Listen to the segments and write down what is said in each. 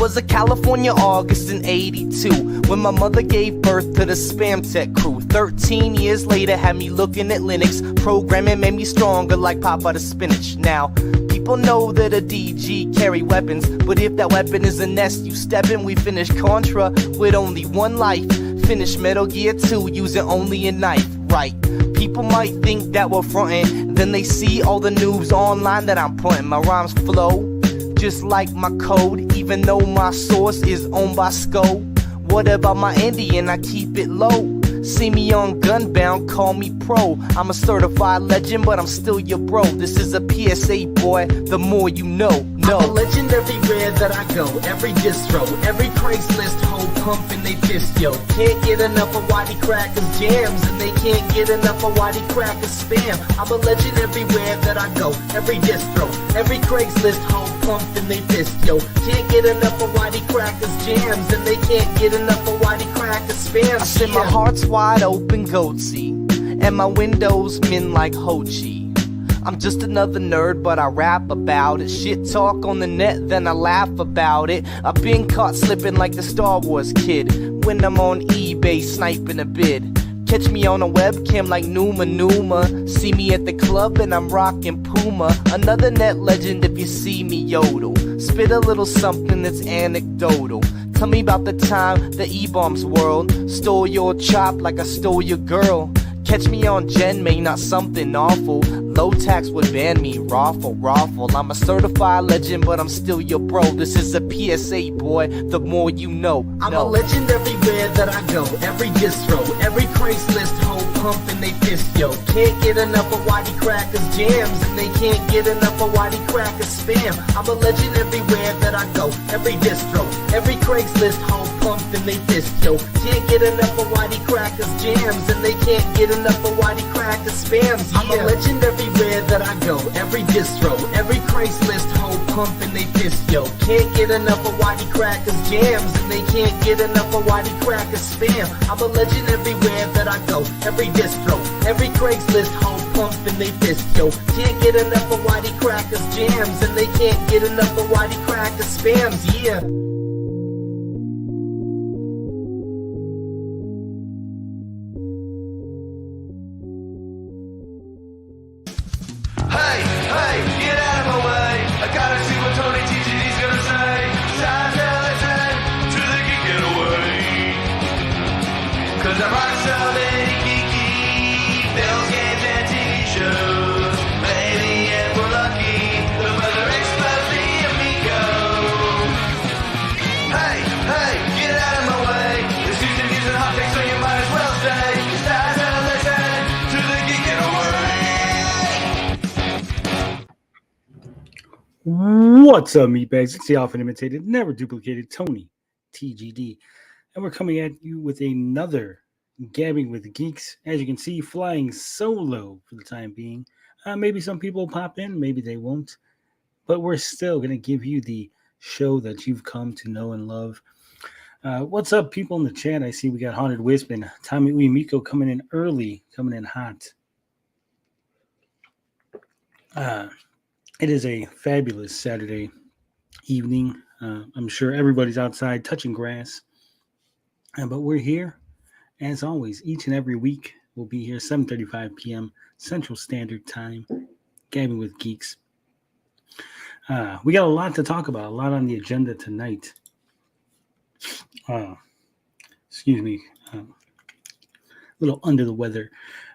was a California August in 82 when my mother gave birth to the Spam Tech crew. 13 years later had me looking at Linux. Programming made me stronger like Papa the Spinach. Now, people know that a DG carry weapons, but if that weapon is a nest you step in, we finish Contra with only one life. Finish Metal Gear 2 using only a knife, right? People might think that we're frontin', then they see all the noobs online that I'm putting. My rhymes flow just like my code, even though my source is owned by SCO. What about my Indian? I keep it low. See me on Gunbound, call me pro. I'm a certified legend, but I'm still your bro. This is a PSA, boy, the more you know. No. I'm a legend everywhere that I go, every distro, every Craigslist hoe pumping they fist, yo. Can't get enough of Waddy Crackers jams, and they can't get enough of Waddy Crackers spam. I'm a legend everywhere that I go, every distro, every Craigslist hoe pumping they fist, yo. Can't get enough of Waddy Crackers jams, and they can't get enough of Waddy Crackers spam. I said my heart's wide open, goatsy, and my windows min like Hochi. I'm just another nerd, but I rap about it. Shit talk on the net, then I laugh about it. I've been caught slipping like the Star Wars kid when I'm on eBay sniping a bid. Catch me on a webcam like Numa Numa. See me at the club and I'm rocking Puma. Another net legend if you see me yodel. Spit a little something that's anecdotal. Tell me about the time the E-Bombs world stole your chop like I stole your girl. Catch me on Gen May, not something awful. Low tax would ban me, raffle. I'm a certified legend, but I'm still your bro. This is a PSA, boy, the more you know. I'm a legend everywhere that I go, every distro, every Craigslist hoe pumping they fist, yo. Can't get enough of Waddy Crackers jams, and they can't get enough of Waddy Crackers spam. I'm a legend everywhere that I go, every distro, every Craigslist hoe pumping they fist, yo. Can't get enough of Waddy Crackers jams, and they can't get enough of Waddy Crackers spams. Yeah. I'm a legend everywhere that I go, every distro, every Craigslist hoe pumping they fist, yo. Can't get enough of Waddy Crackers jams, and they can't get enough of Waddy Crackers spam. I'm a legend everywhere that I go, every distro, every Craigslist hoe pumping they fist, yo. Can't get enough of Waddy Crackers jams, and they can't get enough of Waddy Crackers spams. Yeah. What's up, meatbags? It's the often imitated, never duplicated Tony TGD, and we're coming at you with another Gabbing with Geeks. As you can see, flying solo for the time being. Maybe some people will pop in, maybe they won't, but we're still going to give you the show that you've come to know and love. What's up, people in the chat? I see we got Haunted Wisp and Tommy Amico coming in early, coming in hot. It is a fabulous Saturday evening. I'm sure everybody's outside touching grass. But we're here, as always, each and every week. We'll be here 7:35 p.m. Central Standard Time, Gabbing with Geeks. We got a lot to talk about, a lot on the agenda tonight. Excuse me, a little under the weather.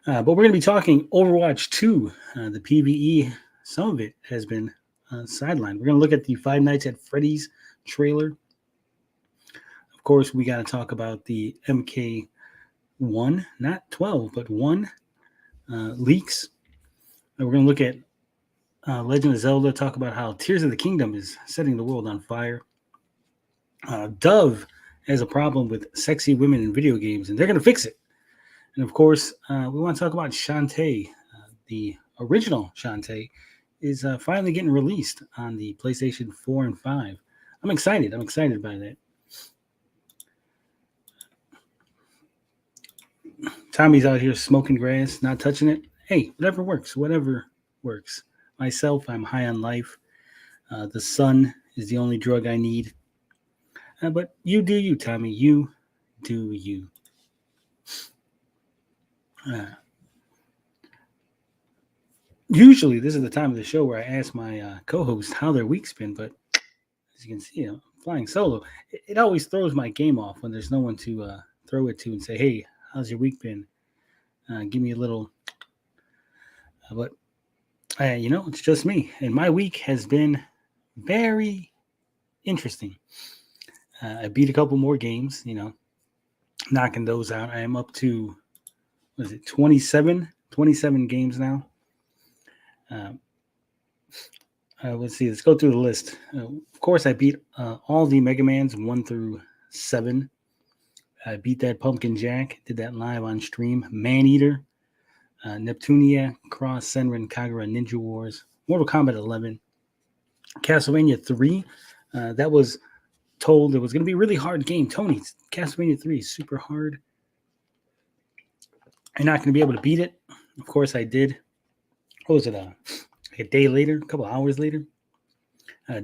But we're going to be talking Overwatch 2, the PvE. Some of it has been sidelined. We're going to look at the Five Nights at Freddy's trailer. Of course, we got to talk about the MK1, not 12, but 1 leaks. And we're going to look at Legend of Zelda, talk about how Tears of the Kingdom is setting the world on fire. Dove has a problem with sexy women in video games, and they're going to fix it. And of course, we want to talk about Shantae. The original Shantae is finally getting released on the PlayStation 4 and 5. I'm excited. I'm excited by that. Tommy's out here smoking grass, not touching it. Hey, whatever works. Whatever works. Myself, I'm high on life. The sun is the only drug I need. But you do you, Tommy. You do you. Usually, this is the time of the show where I ask my co-host how their week's been, but as you can see, I'm flying solo. It always throws my game off when there's no one to throw it to and say, "Hey, how's your week been? Give me a little." But it's just me, and my week has been very interesting. I beat a couple more games, knocking those out. I am up to, 27 games now. Let's see. Let's go through the list. Of course, I beat all the Mega Mans 1 through 7. I beat that Pumpkin Jack. Did that live on stream. Maneater, Neptunia, Cross, Senran, Kagura, Ninja Wars, Mortal Kombat 11, Castlevania 3. That was told it was going to be a really hard game. Tony, Castlevania 3 is super hard. You're not going to be able to beat it. Of course, I did. What was it? A day later, a couple hours later.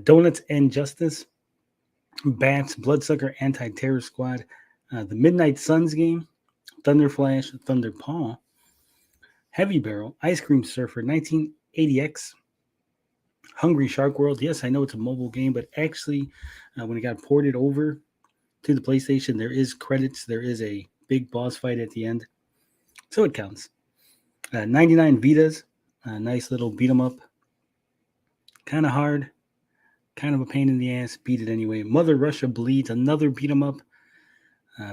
Donuts and Justice, Bats, Bloodsucker, Anti-Terror Squad, the Midnight Suns game, Thunder Flash, Thunder Paw, Heavy Barrel, Ice Cream Surfer, 1980X, Hungry Shark World. Yes, I know it's a mobile game, but actually, when it got ported over to the PlayStation, there is credits. There is a big boss fight at the end, so it counts. 99 Vitas, a nice little beat 'em up. Kind of hard, kind of a pain in the ass. Beat it anyway. Mother Russia Bleeds, another beat 'em up.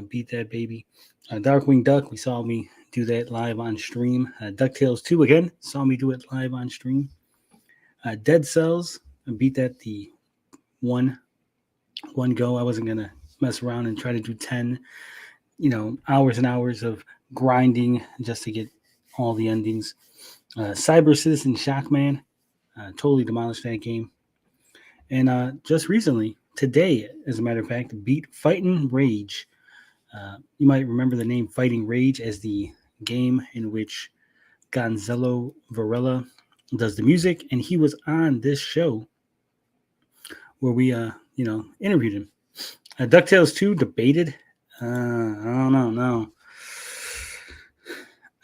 Beat that baby. Darkwing Duck, we saw me do that live on stream. DuckTales 2 again, saw me do it live on stream. Dead Cells, I beat that the one go. I wasn't going to mess around and try to do 10, hours and hours of grinding just to get all the endings. Cyber Citizen Shockman, totally demolished that game. And just recently, today, as a matter of fact, beat Fightin' Rage. You might remember the name Fighting Rage as the game in which Gonzalo Varela does the music, and he was on this show where we, interviewed him. DuckTales 2 debated. I don't know.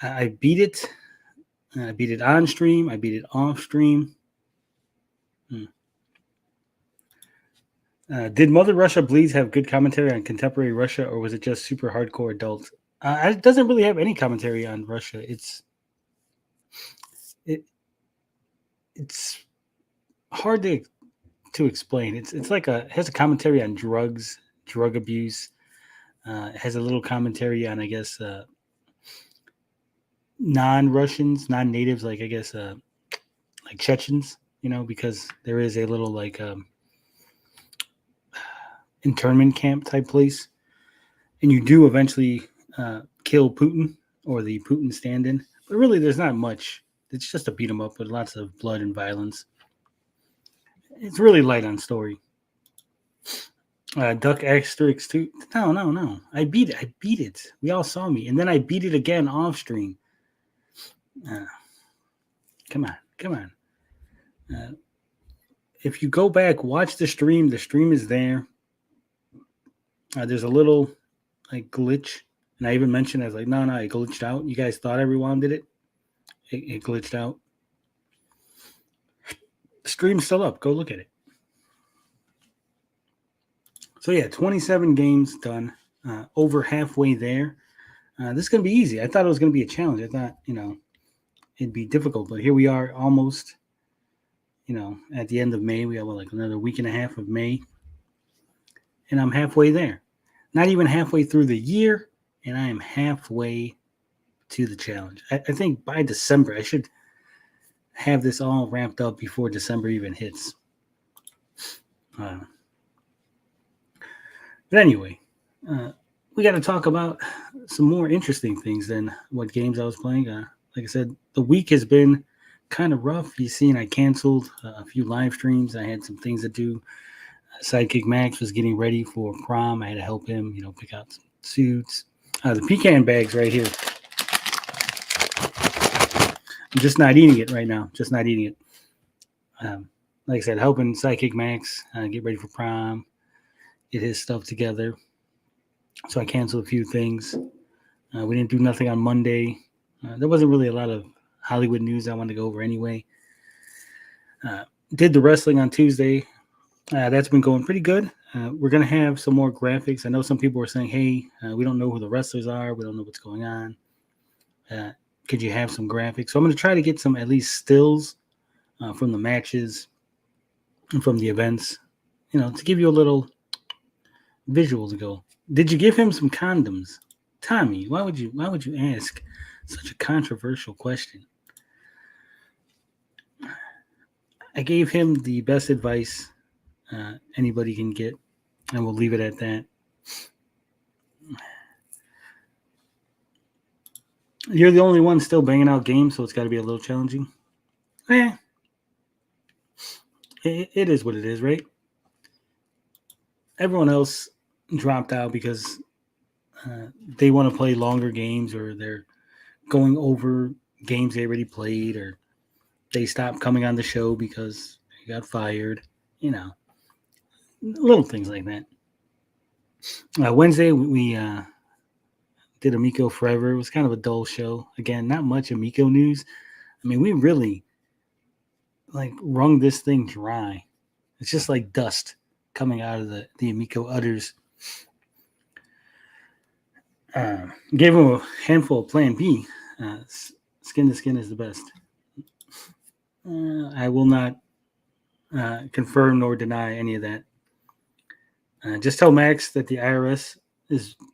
I beat it. I beat it on stream. I beat it off stream. Did Mother Russia Bleeds have good commentary on contemporary Russia, or was it just super hardcore adult? It doesn't really have any commentary on Russia. It's hard to explain. It's like it has a commentary on drugs, drug abuse. It has a little commentary on, I guess, non-Russians, non-natives, like I guess like Chechens, because there is a little like internment camp type place, and you do eventually kill Putin or the Putin stand-in, but really there's not much. It's just a beat 'em up with lots of blood and violence. It's really light on story. Duck Asterix 2. No. I beat it. We all saw me, and then I beat it again off stream. Come on. If you go back, watch the stream. The stream is there. There's a little like glitch, and I even mentioned I was like, no, it glitched out. You guys thought everyone did it. It glitched out. The stream's still up. Go look at it. So yeah, 27 games done. Over halfway there. This is gonna be easy. I thought it was gonna be a challenge. I thought it'd be difficult, but here we are, almost. At the end of May, we have like another week and a half of May. And I'm halfway there. Not even halfway through the year, and I am halfway to the challenge. I think by December, I should have this all ramped up before December even hits. But anyway, we got to talk about some more interesting things than what games I was playing. Like I said, the week has been kind of rough. You've seen I canceled a few live streams. I had some things to do. Sidekick Max was getting ready for prom. I had to help him, pick out some suits. The pecan bag's right here. I'm just not eating it right now. Just not eating it. Like I said, helping Sidekick Max get ready for prom. get his stuff together. So I canceled a few things. We didn't do nothing on Monday. There wasn't really a lot of Hollywood news I wanted to go over anyway. Did the wrestling on Tuesday. That's been going pretty good. We're going to have some more graphics. I know some people were saying, hey, we don't know who the wrestlers are. We don't know what's going on. Could you have some graphics? So I'm going to try to get some at least stills from the matches and from the events, to give you a little visual to go. Did you give him some condoms? Tommy, why would you ask such a controversial question? I gave him the best advice anybody can get, and we'll leave it at that. You're the only one still banging out games, so it's got to be a little challenging. It is what it is, right? Everyone else dropped out because they want to play longer games, or they're going over games they already played, or they stopped coming on the show because they got fired, little things like that. Wednesday, we did Amico Forever. It was kind of a dull show. Again, not much Amico news. I mean, we really wrung this thing dry. It's just like dust coming out of the Amico udders. Gave him a handful of Plan B. Skin to skin is the best. I will not confirm nor deny any of that. Just tell Max that the IRS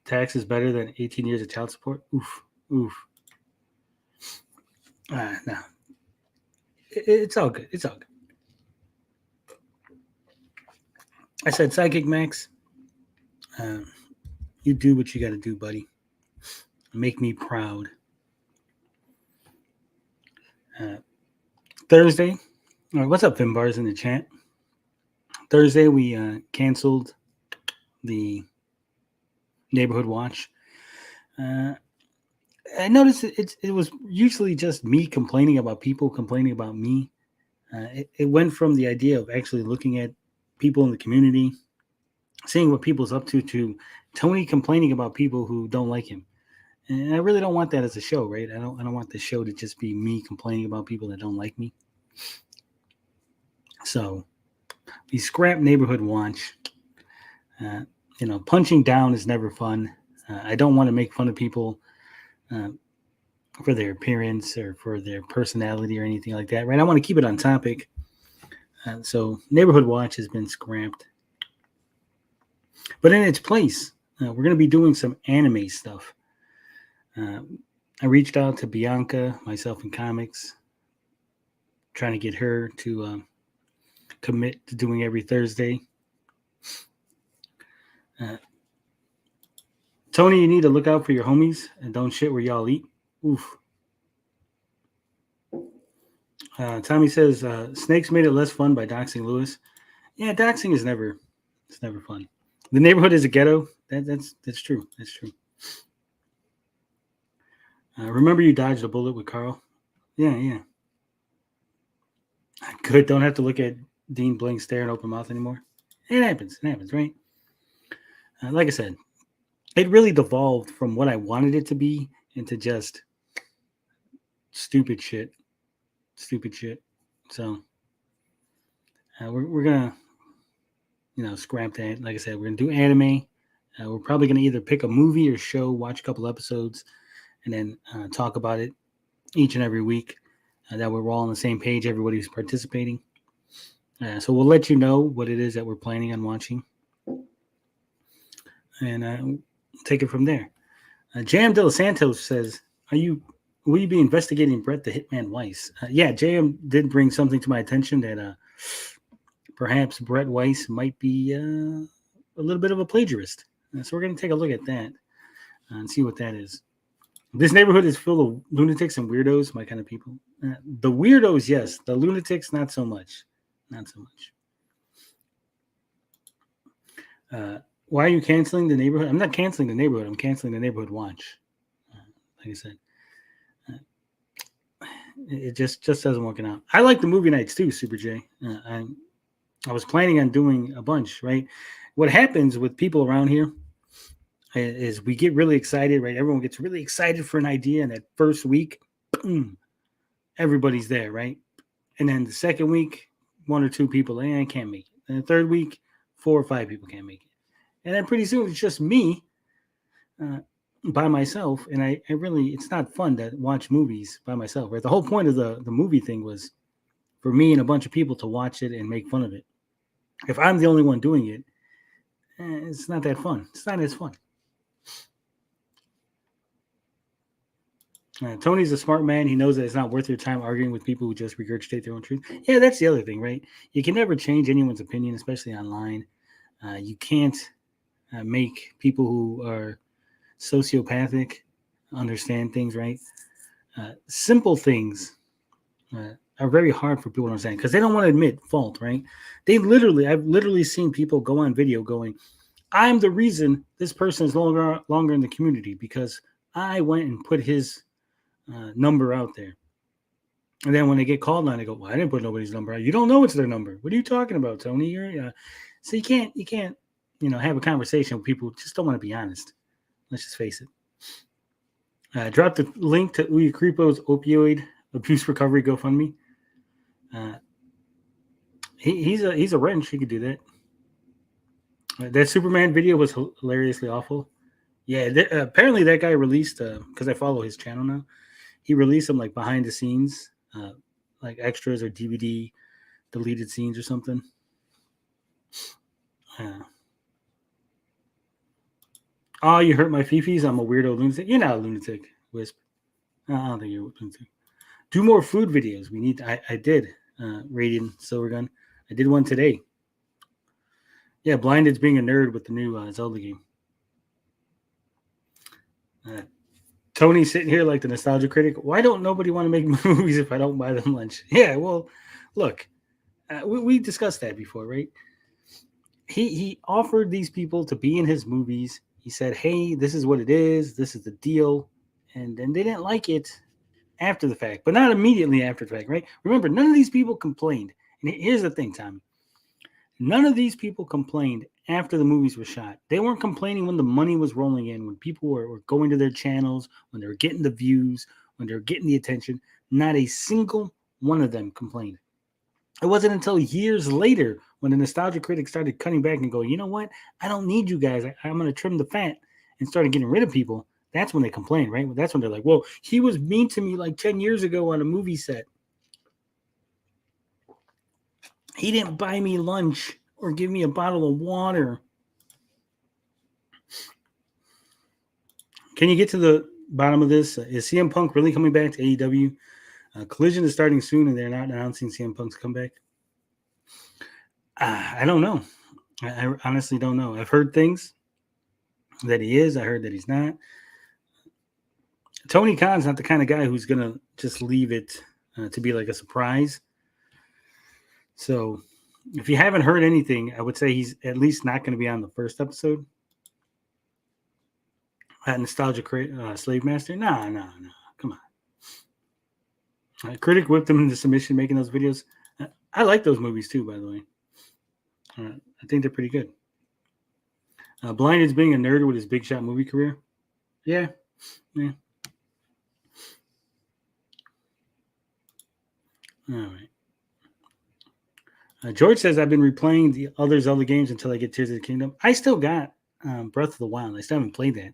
tax is better than 18 years of child support. Oof. No. It's all good. It's all good. I said, Psychic Max, you do what you got to do, buddy. Make me proud. Thursday. All right, what's up, Finbars in the chat? Thursday, we canceled the Neighborhood Watch. I noticed it was usually just me complaining about people complaining about me. It went from the idea of actually looking at people in the community, seeing what people's up to Tony complaining about people who don't like him. And I really don't want that as a show, right? I don't want the show to just be me complaining about people that don't like me. So we scrapped Neighborhood Watch. Punching down is never fun. I don't want to make fun of people for their appearance or for their personality or anything like that, right? I want to keep it on topic. So Neighborhood Watch has been scrapped. But in its place, we're going to be doing some anime stuff. I reached out to Bianca, myself in comics, trying to get her to commit to doing every Thursday. Tony, you need to look out for your homies and don't shit where y'all eat. Oof. Tommy says Snakes made it less fun by doxing Lewis. Yeah, doxing is never fun. The neighborhood is a ghetto. That's true. That's true. Remember you dodged a bullet with Carl? Yeah. Good. Don't have to look at Dean Blink staring open mouth anymore. It happens, right? Like I said, it really devolved from what I wanted it to be into just stupid shit. So we're gonna, scrap that. Like I said, we're gonna do anime. We're probably gonna either pick a movie or show, watch a couple episodes, and then talk about it each and every week. That we're all on the same page. Everybody's participating. So we'll let you know what it is that we're planning on watching, and take it from there. Jam De Los Santos says, will you be investigating Brett the Hitman Weiss? Yeah, Jam did bring something to my attention that perhaps Brett Weiss might be a little bit of a plagiarist. So we're going to take a look at that and see what that is. This neighborhood is full of lunatics and weirdos, my kind of people. The weirdos, yes. The lunatics, not so much. Why are you canceling the neighborhood? I'm not canceling the neighborhood. I'm canceling the Neighborhood Watch. Like I said, it just doesn't work out. I like the movie nights too, Super J. I was planning on doing a bunch, right? What happens with people around here is we get really excited, right? Everyone gets really excited for an idea, and that first week, boom, everybody's there, right? And then the second week, one or two people, I can't make it. And the third week, 4 or 5 people can't make it. And then pretty soon it's just me by myself. And I really, it's not fun to watch movies by myself, right? The whole point of the movie thing was for me and a bunch of people to watch it and make fun of it. If I'm the only one doing it, it's not that fun. It's not as fun. Tony's a smart man. He knows that it's not worth your time arguing with people who just regurgitate their own truth. Yeah, that's the other thing, right? You can never change anyone's opinion, especially online. You can't make people who are sociopathic understand things, right? Simple things are very hard for people to understand because they don't want to admit fault, right? I've literally seen people go on video going, I'm the reason this person is longer in the community because I went and put his number out there. And then when they get called on, they go, well, I didn't put nobody's number out. You don't know it's their number. What are you talking about, Tony? So you can't, have a conversation with people who just don't want to be honest. Let's just face it. Drop the link to Uya Kripo's opioid abuse recovery GoFundMe. He's a wrench. He could do that. That Superman video was hilariously awful. Yeah, apparently that guy released, because I follow his channel now, he released some like behind the scenes, like extras or DVD deleted scenes or something. Oh, you hurt my fifis? I'm a weirdo lunatic. You're not a lunatic, Wisp. I don't think you're a lunatic. Do more food videos. I did, Radiant Silvergun. I did one today. Yeah, Blinded's being a nerd with the new Zelda game. Tony's sitting here like the nostalgia critic. Why don't nobody want to make movies if I don't buy them lunch? Yeah, well, look, we discussed that before, right? He offered these people to be in his movies. He said, hey, this is what it is. This is the deal. And then they didn't like it after the fact, but not immediately after the fact, right? Remember, none of these people complained. And here's the thing, Tommy. None of these people complained after the movies were shot. They weren't complaining when the money was rolling in, when people were going to their channels, when they were getting the views, when they were getting the attention. Not a single one of them complained. It wasn't until years later when the nostalgia critics started cutting back and going, you know what? I don't need you guys. I'm going to trim the fat and started getting rid of people. That's when they complained, right? That's when they're like, well, he was mean to me like 10 years ago on a movie set. He didn't buy me lunch or give me a bottle of water. Can you get to the bottom of this? Is CM Punk really coming back to AEW? Collision is starting soon, and they're not announcing CM Punk's comeback. I don't know. I honestly don't know. I've heard things that he is. I heard that he's not. Tony Khan's not the kind of guy who's going to just leave it to be like a surprise. So if you haven't heard anything, I would say he's at least not going to be on the first episode. Nostalgia Slave Master? No. Come on. Critic whipped him into submission making those videos. I like those movies too, by the way. I think they're pretty good. Blinded's being a nerd with his big shot movie career. Yeah. All right. George says, I've been replaying the other Zelda games until I get Tears of the Kingdom. I still got Breath of the Wild. I still haven't played that.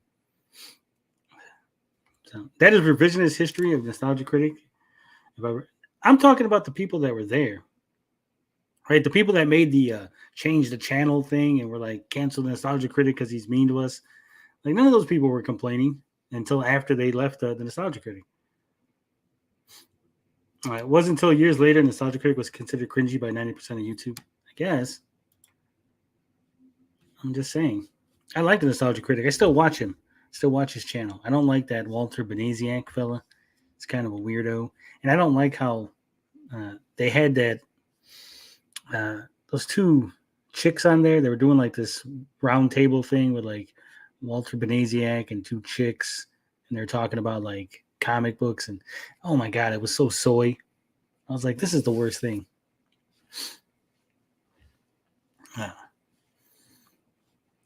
So that is revisionist history of Nostalgia Critic. I'm talking about the people that were there. Right? The people that made the change the channel thing and were like, cancel the Nostalgia Critic because he's mean to us. Like, none of those people were complaining until after they left the Nostalgia Critic. It wasn't until years later Nostalgia Critic was considered cringy by 90% of YouTube. I guess. I'm just saying. I like the Nostalgia Critic. I still watch him. Still watch his channel. I don't like that Walter Benasiak fella. It's kind of a weirdo. And I don't like how they had that those two chicks on there. They were doing like this round table thing with like Walter Benasiak and two chicks. And they're talking about like comic books, and oh my god, it was so soy. I was like, this is the worst thing. I'm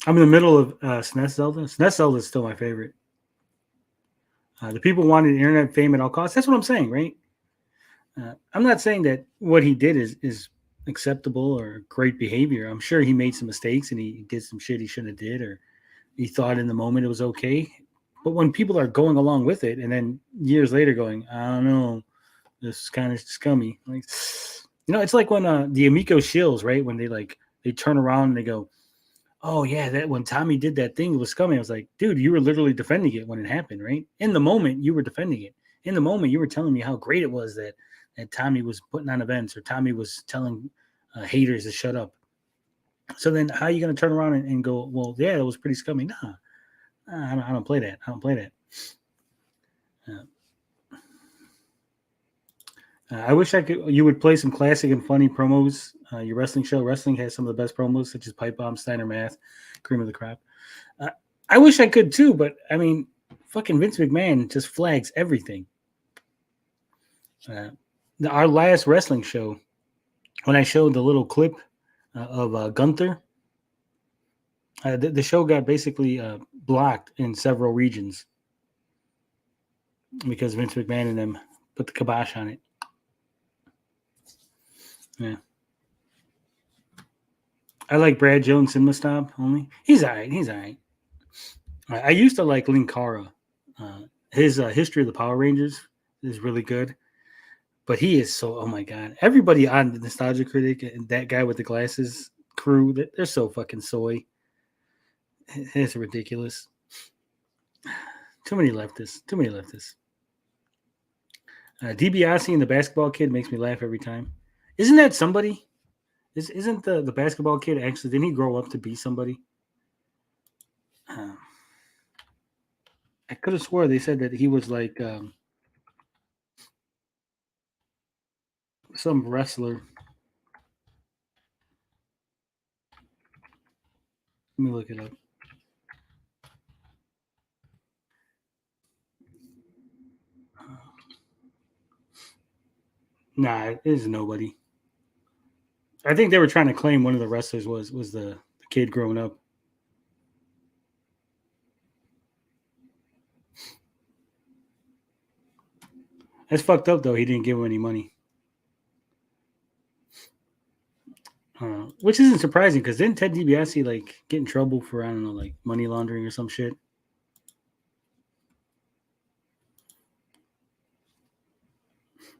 in the middle of SNES Zelda. SNES Zelda is still my favorite. The people wanted internet fame at all costs. That's what I'm saying, right? I'm not saying that what he did is acceptable or great behavior. I'm sure he made some mistakes and he did some shit he shouldn't have did, or he thought in the moment it was okay. But when people are going along with it and then years later going, I don't know, this is kind of scummy. Like, it's like when the Amico shills, right? When they turn around and they go, oh yeah, that when Tommy did that thing, it was scummy. I was like, dude, you were literally defending it when it happened, right? In the moment, you were defending it. In the moment, you were telling me how great it was that Tommy was putting on events, or Tommy was telling haters to shut up. So then how are you going to turn around and go, well, yeah, it was pretty scummy? Nah, I don't play that. I don't play that. I wish you would play some classic and funny promos. Your wrestling show. Wrestling has some of the best promos, such as Pipe Bomb, Steiner Math, Cream of the Crop. I wish I could too, but I mean, fucking Vince McMahon just flags everything. Our last wrestling show, when I showed the little clip of Gunther, the show got basically blocked in several regions because Vince McMahon and them put the kibosh on it. Yeah. I like Brad Jones Cinema Stop only. He's all right. I used to like Linkara. His History of the Power Rangers is really good. But he is so, oh my God. Everybody on the Nostalgia Critic and that guy with the glasses crew, they're so fucking soy. It's ridiculous. Too many leftists. DiBiase and the basketball kid makes me laugh every time. Isn't that somebody? Isn't the basketball kid actually, didn't he grow up to be somebody? I could have swore they said that he was like some wrestler. Let me look it up. Nah, it is nobody. I think they were trying to claim one of the wrestlers was the kid growing up. That's fucked up, though. He didn't give him any money. Which isn't surprising, because didn't Ted DiBiase get in trouble for, I don't know, money laundering or some shit?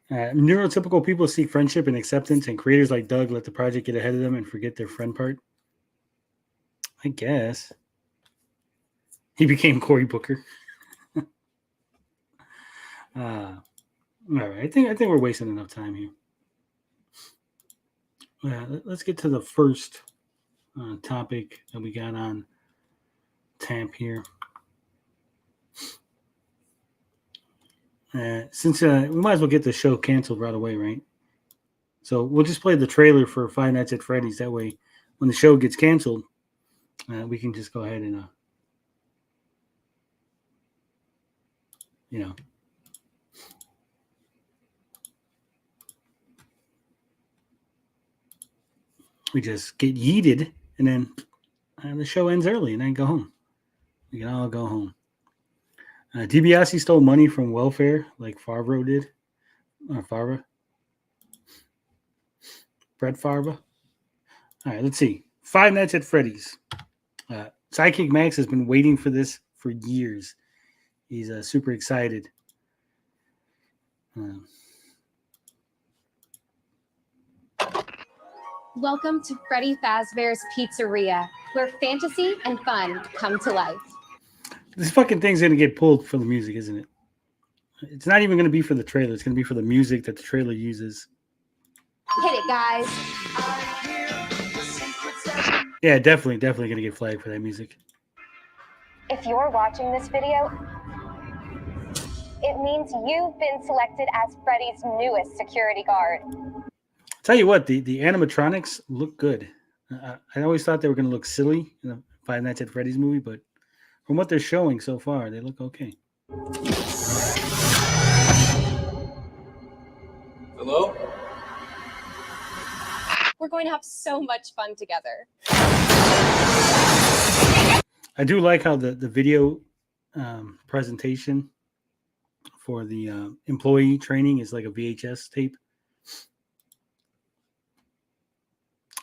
Neurotypical people seek friendship and acceptance, and creators like Doug let the project get ahead of them and forget their friend part. I guess. He became Cory Booker. All right, I think we're wasting enough time here. Let's get to the first topic that we got on tap here. Since we might as well get the show canceled right away, right? So we'll just play the trailer for Five Nights at Freddy's. That way, when the show gets canceled, we can just go ahead and, we just get yeeted, and then the show ends early, and then go home. We can all go home. DiBiase stole money from welfare like Favreau did. Or Favre. Brett Favre. All right, let's see. Five Nights at Freddy's. Sidekick Max has been waiting for this for years. He's super excited. Welcome to Freddy Fazbear's Pizzeria, where fantasy and fun come to life. This fucking thing's going to get pulled for the music, isn't it? It's not even going to be for the trailer. It's going to be for the music that the trailer uses. Hit it, guys. Yeah, definitely going to get flagged for that music. If you're watching this video, it means you've been selected as Freddy's newest security guard. Tell you what, the animatronics look good. I always thought they were going to look silly in the Five Nights at Freddy's movie, but from what they're showing so far, they look okay. Hello? We're We're going to have so much fun together. I do like how the video presentation for the employee training is like a VHS tape.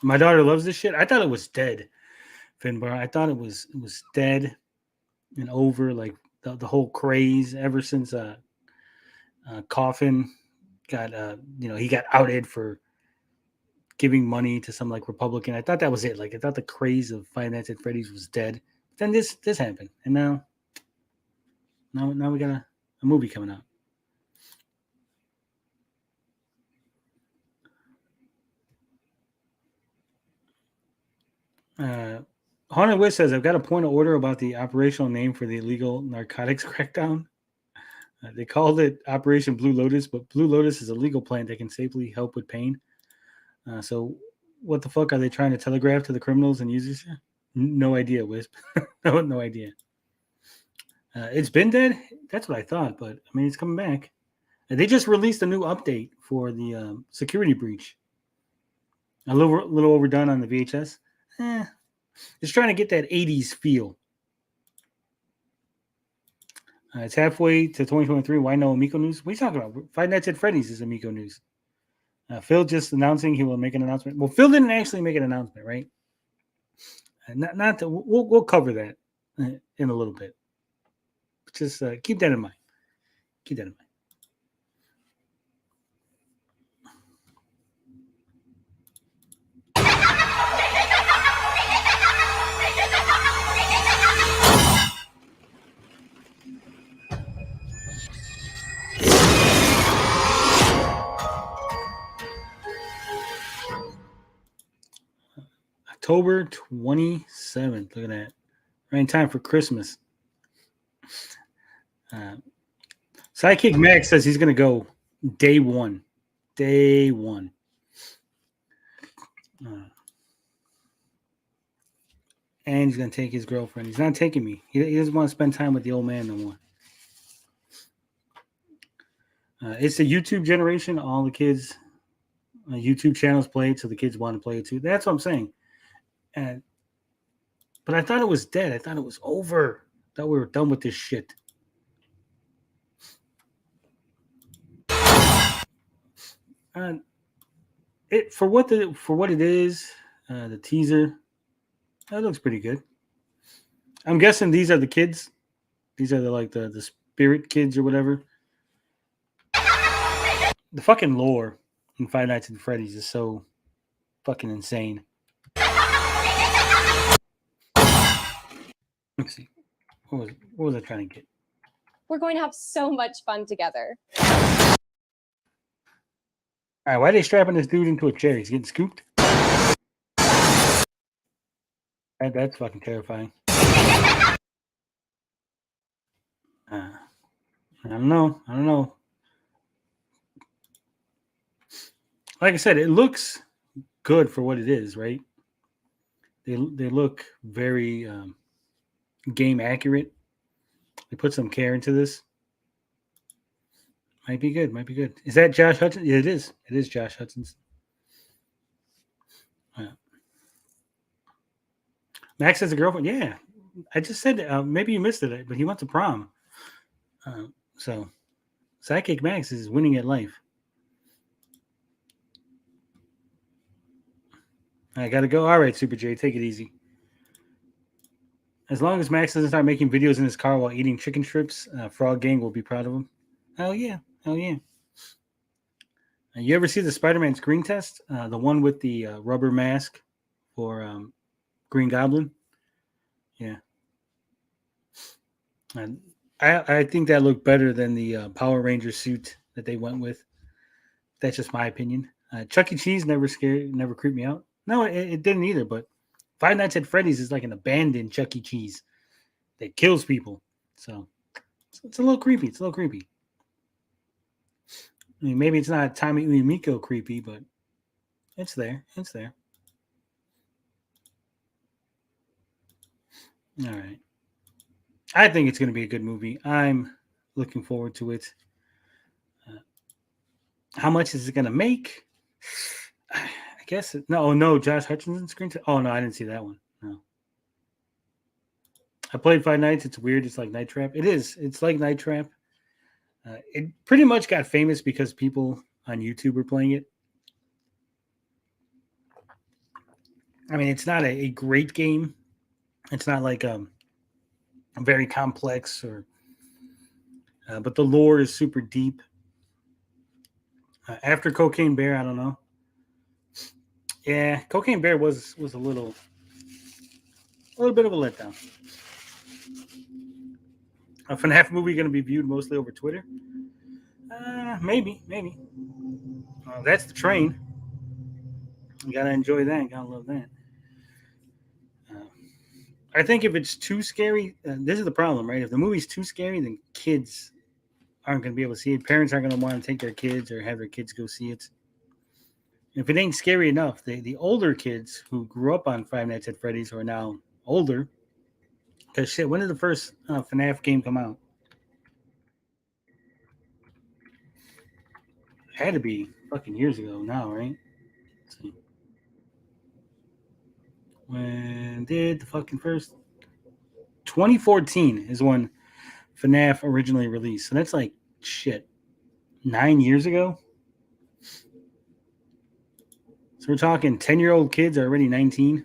My daughter loves this shit. I thought it was dead, Finbar. I thought it was dead and over, like the whole craze ever since Coffin got he got outed for giving money to some like Republican. I thought that was it. Like I thought the craze of Five Nights at Freddy's was dead. But then this happened, and now we got a movie coming out. Haunted Wish says, I've got a point of order about the operational name for the illegal narcotics crackdown. They called it Operation Blue Lotus, but Blue Lotus is a legal plant that can safely help with pain. So what the fuck are they trying to telegraph to the criminals and users here? No idea, Wisp. no idea. It's been dead? That's what I thought, but I mean, it's coming back. They just released a new update for the security breach. A little overdone on the VHS. It's trying to get that 80s feel. It's halfway to 2023. Why no Amico news? What are you talking about? Five Nights at Freddy's is Amico news. Phil just announcing he will make an announcement. Well, Phil didn't actually make an announcement, right? Not to, we'll cover that in a little bit. Just keep that in mind. Keep that in mind. October 27th. Look at that. Right in time for Christmas. Sidekick Max says he's going to go day one. Day one. And he's going to take his girlfriend. He's not taking me. He doesn't want to spend time with the old man no more. It's the YouTube generation. All the kids' YouTube channels play it, so the kids want to play it too. That's what I'm saying. But I thought it was dead. I thought it was over. I thought we were done with this shit. For what it is, the teaser, that looks pretty good. I'm guessing these are the kids. These are the spirit kids or whatever. The fucking lore in Five Nights at Freddy's is so fucking insane. Let's see. What was I trying to get? We're going to have so much fun together. All right, why are they strapping this dude into a chair? He's getting scooped? That's fucking terrifying. I don't know. Like I said, it looks good for what it is, right? They look very game accurate. They put some care into this. Might be good. Is that Josh Hudson? Yeah, it is. It is Josh Hudson's. Max has a girlfriend. Yeah, I just said maybe you missed it, but he went to prom. So, Sidekick Max is winning at life. I gotta go. All right, Super J, take it easy. As long as Max doesn't start making videos in his car while eating chicken strips, Frog Gang will be proud of him. Hell yeah. You ever see the Spider-Man screen test? The one with the rubber mask for Green Goblin? Yeah. And I think that looked better than the Power Ranger suit that they went with. That's just my opinion. Chuck E. Cheese never creeped me out. No, it didn't either, but Five Nights at Freddy's is like an abandoned Chuck E. Cheese that kills people. So it's a little creepy. I mean, maybe it's not Tommy Amico creepy, but it's there. All right. I think it's going to be a good movie. I'm looking forward to it. How much is it going to make? I guess no, Josh Hutcherson screen test. Oh no, I didn't see that one. No. I played Five Nights. It's weird. It's like Night Trap. It is. It's like Night Trap. It pretty much got famous because people on YouTube were playing it. I mean, it's not a great game. It's not like very complex or, but the lore is super deep. After Cocaine Bear, I don't know. Yeah, Cocaine Bear was a little bit of a letdown. A FNAF movie going to be viewed mostly over Twitter? Maybe. That's the train. You gotta enjoy that. Gotta love that. I think if it's too scary, this is the problem, right? If the movie's too scary, then kids aren't going to be able to see it. Parents aren't going to want to take their kids or have their kids go see it. If it ain't scary enough, the older kids who grew up on Five Nights at Freddy's who are now older, because shit, when did the first FNAF game come out? It had to be fucking years ago now, right? Let's see. When did the fucking first? 2014 is when FNAF originally released. So that's like, shit, 9 years ago? So we're talking 10-year-old kids are already 19.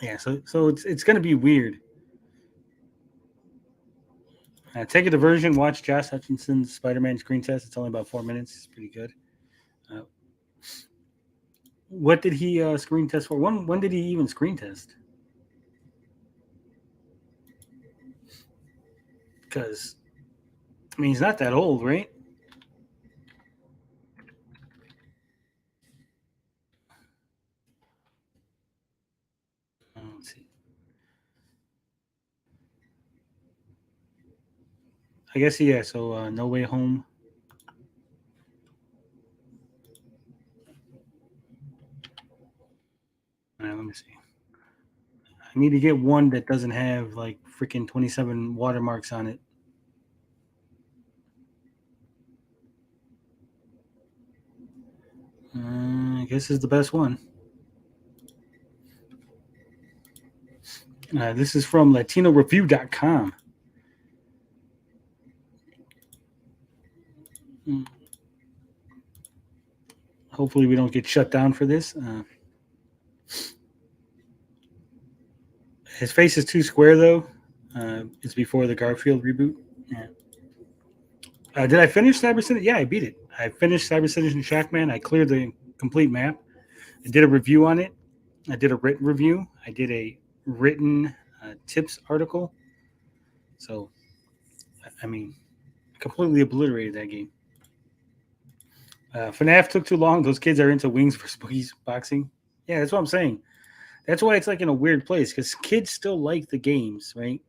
Yeah, so it's going to be weird. Take a diversion. Watch Josh Hutcherson's Spider-Man screen test. It's only about 4 minutes. It's pretty good. What did he screen test for? When did he even screen test? Because, I mean, he's not that old, right? Let's see. I guess, yeah, so No Way Home. Let me see. I need to get one that doesn't have like freaking 27 watermarks on it. I guess is the best one. This is from LatinoReview.com. Hopefully we don't get shut down for this. His face is too square, though. It's before the Garfield reboot. Yeah. Did I finish Cyber Citizen? Yeah, I beat it. I finished Cyber Citizen Shockman. I cleared the complete map. I did a review on it. I did a written review. I did a written tips article. So, I mean, completely obliterated that game. FNAF took too long. Those kids are into Wings vs. Boogies boxing. Yeah, that's what I'm saying. That's why it's like in a weird place because kids still like the games, right?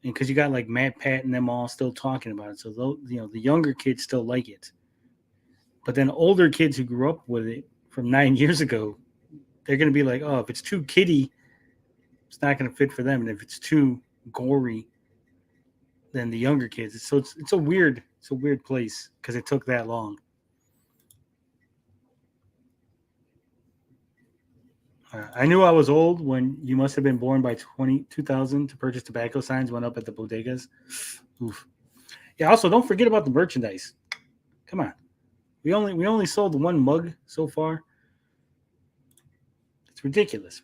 And because you got like Matt, Pat, and them all still talking about it, so the younger kids still like it. But then older kids who grew up with it from 9 years ago, they're going to be like, oh, if it's too kiddie, it's not going to fit for them, and if it's too gory, then the younger kids. It's a weird place because it took that long. I knew I was old when you must have been born by 2000 to purchase tobacco signs went up at the bodegas. Oof. Yeah, also, don't forget about the merchandise. Come on. We only sold one mug so far. It's ridiculous.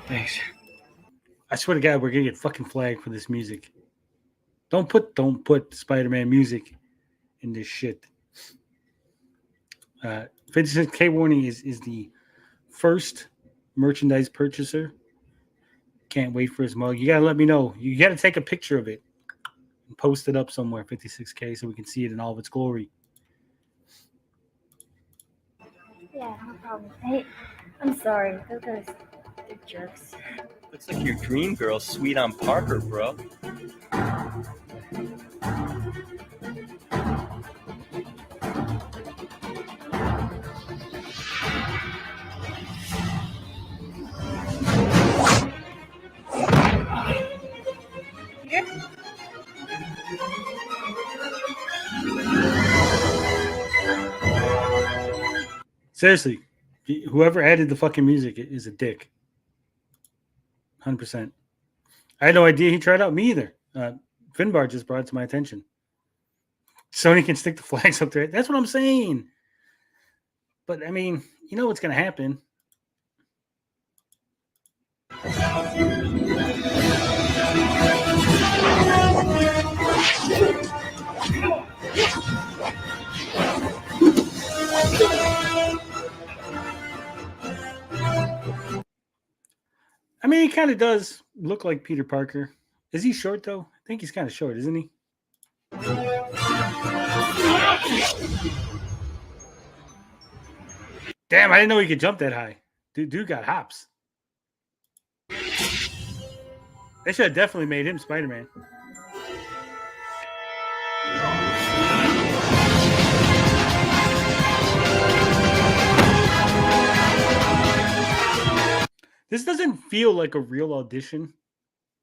Thanks. I swear to God, we're gonna get fucking flagged for this music. Don't put Spider-Man music in this shit. 56K warning is the first merchandise purchaser. Can't wait for his mug. You gotta let me know. You gotta take a picture of it and post it up somewhere, 56K, so we can see it in all of its glory. Yeah, no problem. Hey, I'm sorry. Those guys, they're Jerks. Looks like your dream girl sweet on Parker, bro. Seriously, whoever added the fucking music is a dick. 100%. I had no idea he tried out. Me either. Finbar just brought it to my attention. Sony can stick the flags up there. That's what I'm saying. But, I mean, you know what's going to happen. I mean, he kind of does look like Peter Parker. Is he short, though? I think he's kind of short, isn't he? Damn, I didn't know he could jump that high. Dude got hops. They should have definitely made him Spider-Man. This doesn't feel like a real audition.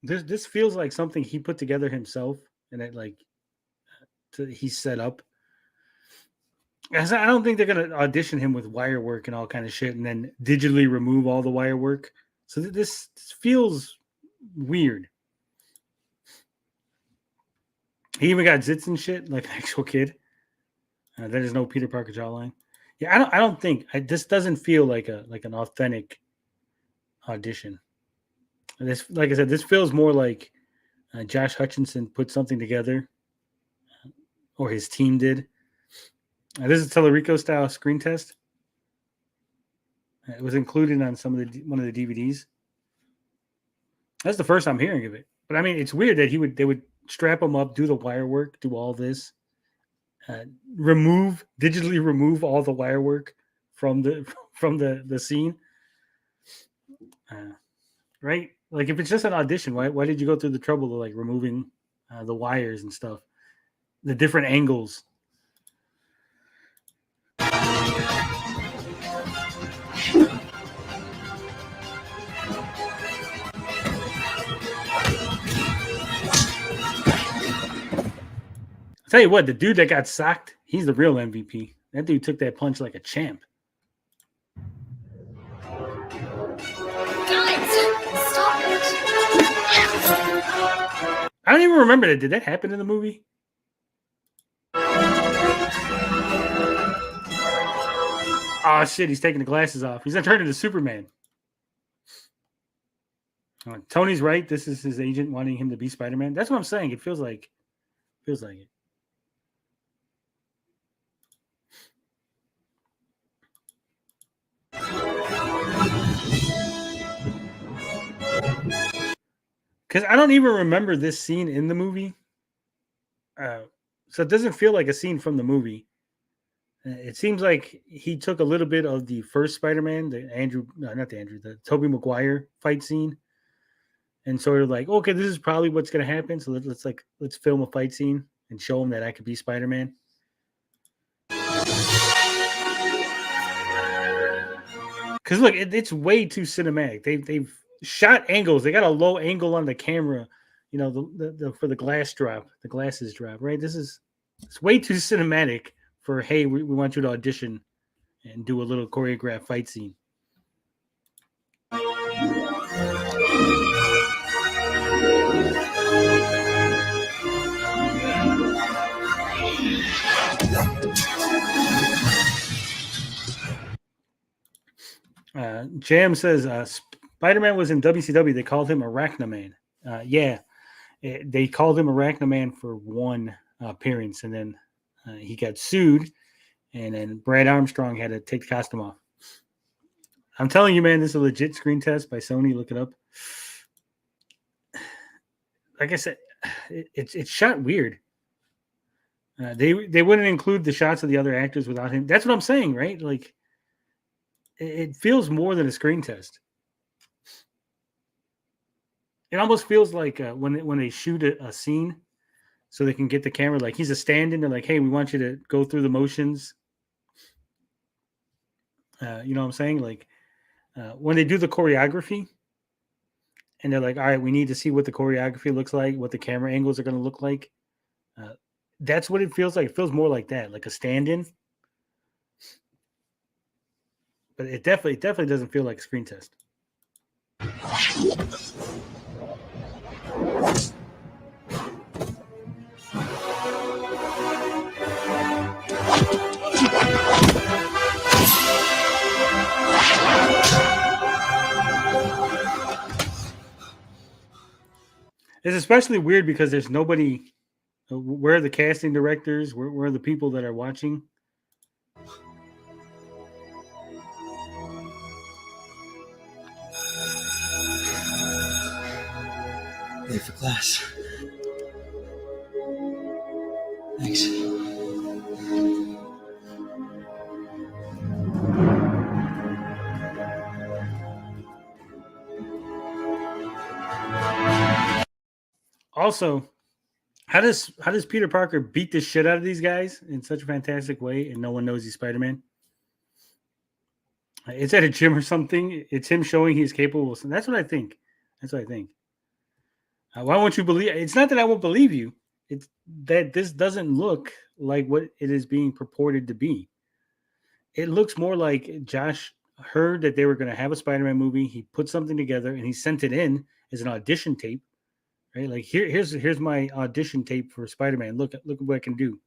This feels like something he put together himself, and it he set up. I don't think they're gonna audition him with wire work and all kind of shit, and then digitally remove all the wire work. So this feels weird. He even got zits and shit like an actual kid. There's no Peter Parker jawline. Yeah, I don't think this doesn't feel like an authentic audition. This, like I said, this feels more like Josh Hutcherson put something together, or his team did. This is Tellerico style screen test. It was included on one of the DVDs. That's the first I'm hearing of it. But I mean, it's weird that they would strap him up, do the wire work, do all this, digitally remove all the wire work from the scene. Right? Like, if it's just an audition, why did you go through the trouble of like removing the wires and stuff, the different angles? Tell you what, the dude that got socked, he's the real MVP. That dude took that punch like a champ. I don't even remember that. Did that happen in the movie? Oh shit, he's taking the glasses off. He's not turning into Superman. Tony's right. This is his agent wanting him to be Spider-Man. That's what I'm saying. It feels like it. Because I don't even remember this scene in the movie. So it doesn't feel like a scene from the movie. It seems like he took a little bit of the first Spider-Man, the Tobey Maguire fight scene, and sort of like, okay, this is probably what's going to happen. So let's film a fight scene and show him that I could be Spider-Man. Because look, it's way too cinematic. They've shot angles. They got a low angle on the camera, you know, the for the glasses drop, right? It's way too cinematic for, hey, we want you to audition and do a little choreographed fight scene. Jam says Spider-Man was in WCW. They called him Arachnaman. They called him Arachnaman for one appearance, and then he got sued, and then Brad Armstrong had to take the costume off. I'm telling you, man, this is a legit screen test by Sony. Look it up. Like I said, it's shot weird. They wouldn't include the shots of the other actors without him. That's what I'm saying, right? Like, it feels more than a screen test. It almost feels like when they shoot a scene, so they can get the camera. Like he's a stand-in. They're like, "Hey, we want you to go through the motions." You know what I'm saying? Like when they do the choreography, and they're like, "All right, we need to see what the choreography looks like, what the camera angles are going to look like." That's what it feels like. It feels more like that, like a stand-in. But it definitely doesn't feel like a screen test. It's especially weird because there's nobody. Where are the casting directors? Where are the people that are watching? Late for class. Thanks. Also, how does Peter Parker beat the shit out of these guys in such a fantastic way, and no one knows he's Spider-Man? It's at a gym or something. It's him showing he's capable. So that's what I think. That's what I think. Why won't you believe? It's not that I won't believe you. It's that this doesn't look like what it is being purported to be. It looks more like Josh heard that they were going to have a Spider-Man movie. He put something together and he sent it in as an audition tape. Right? Like here's my audition tape for Spider-Man. Look at what I can do.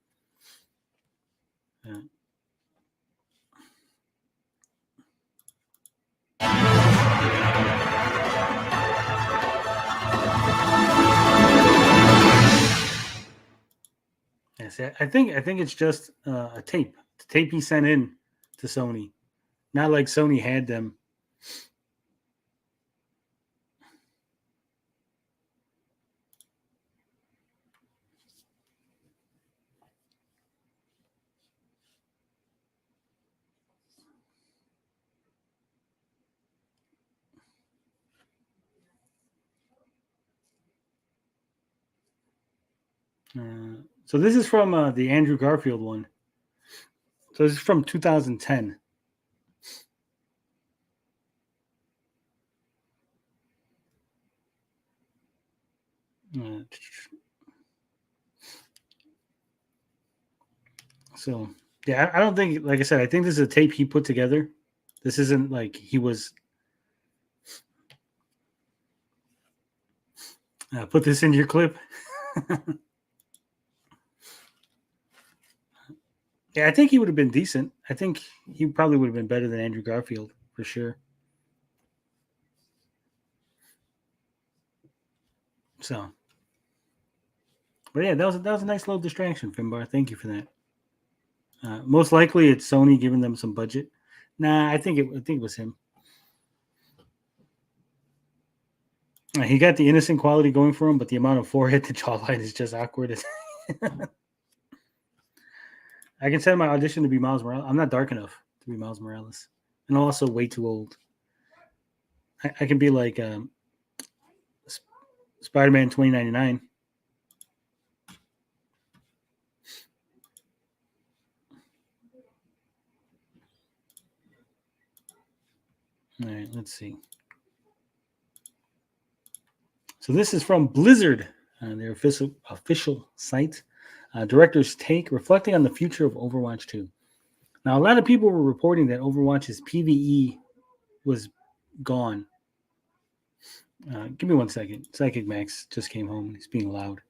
Yes, I think it's just a tape. The tape he sent in to Sony. Not like Sony had them. So this is from the Andrew Garfield one. So this is from 2010. So yeah, I don't think, like I said, I think this is a tape he put together. This isn't like he was put this in your clip. Yeah, I think he would have been decent. I think he probably would have been better than Andrew Garfield for sure. So, but yeah, that was a nice little distraction, Finbar. Thank you for that. Most likely, it's Sony giving them some budget. Nah, I think it was him. He got the innocent quality going for him, but the amount of forehead to jawline is just awkward. I can send my audition to be Miles Morales. I'm not dark enough to be Miles Morales, and I'm also way too old. I can be like Spider-Man 2099. All right, let's see. So this is from Blizzard, their official site. Director's take, reflecting on the future of Overwatch 2. Now, a lot of people were reporting that Overwatch's PvE was gone. Give me 1 second. Psychic Max just came home. He's being loud.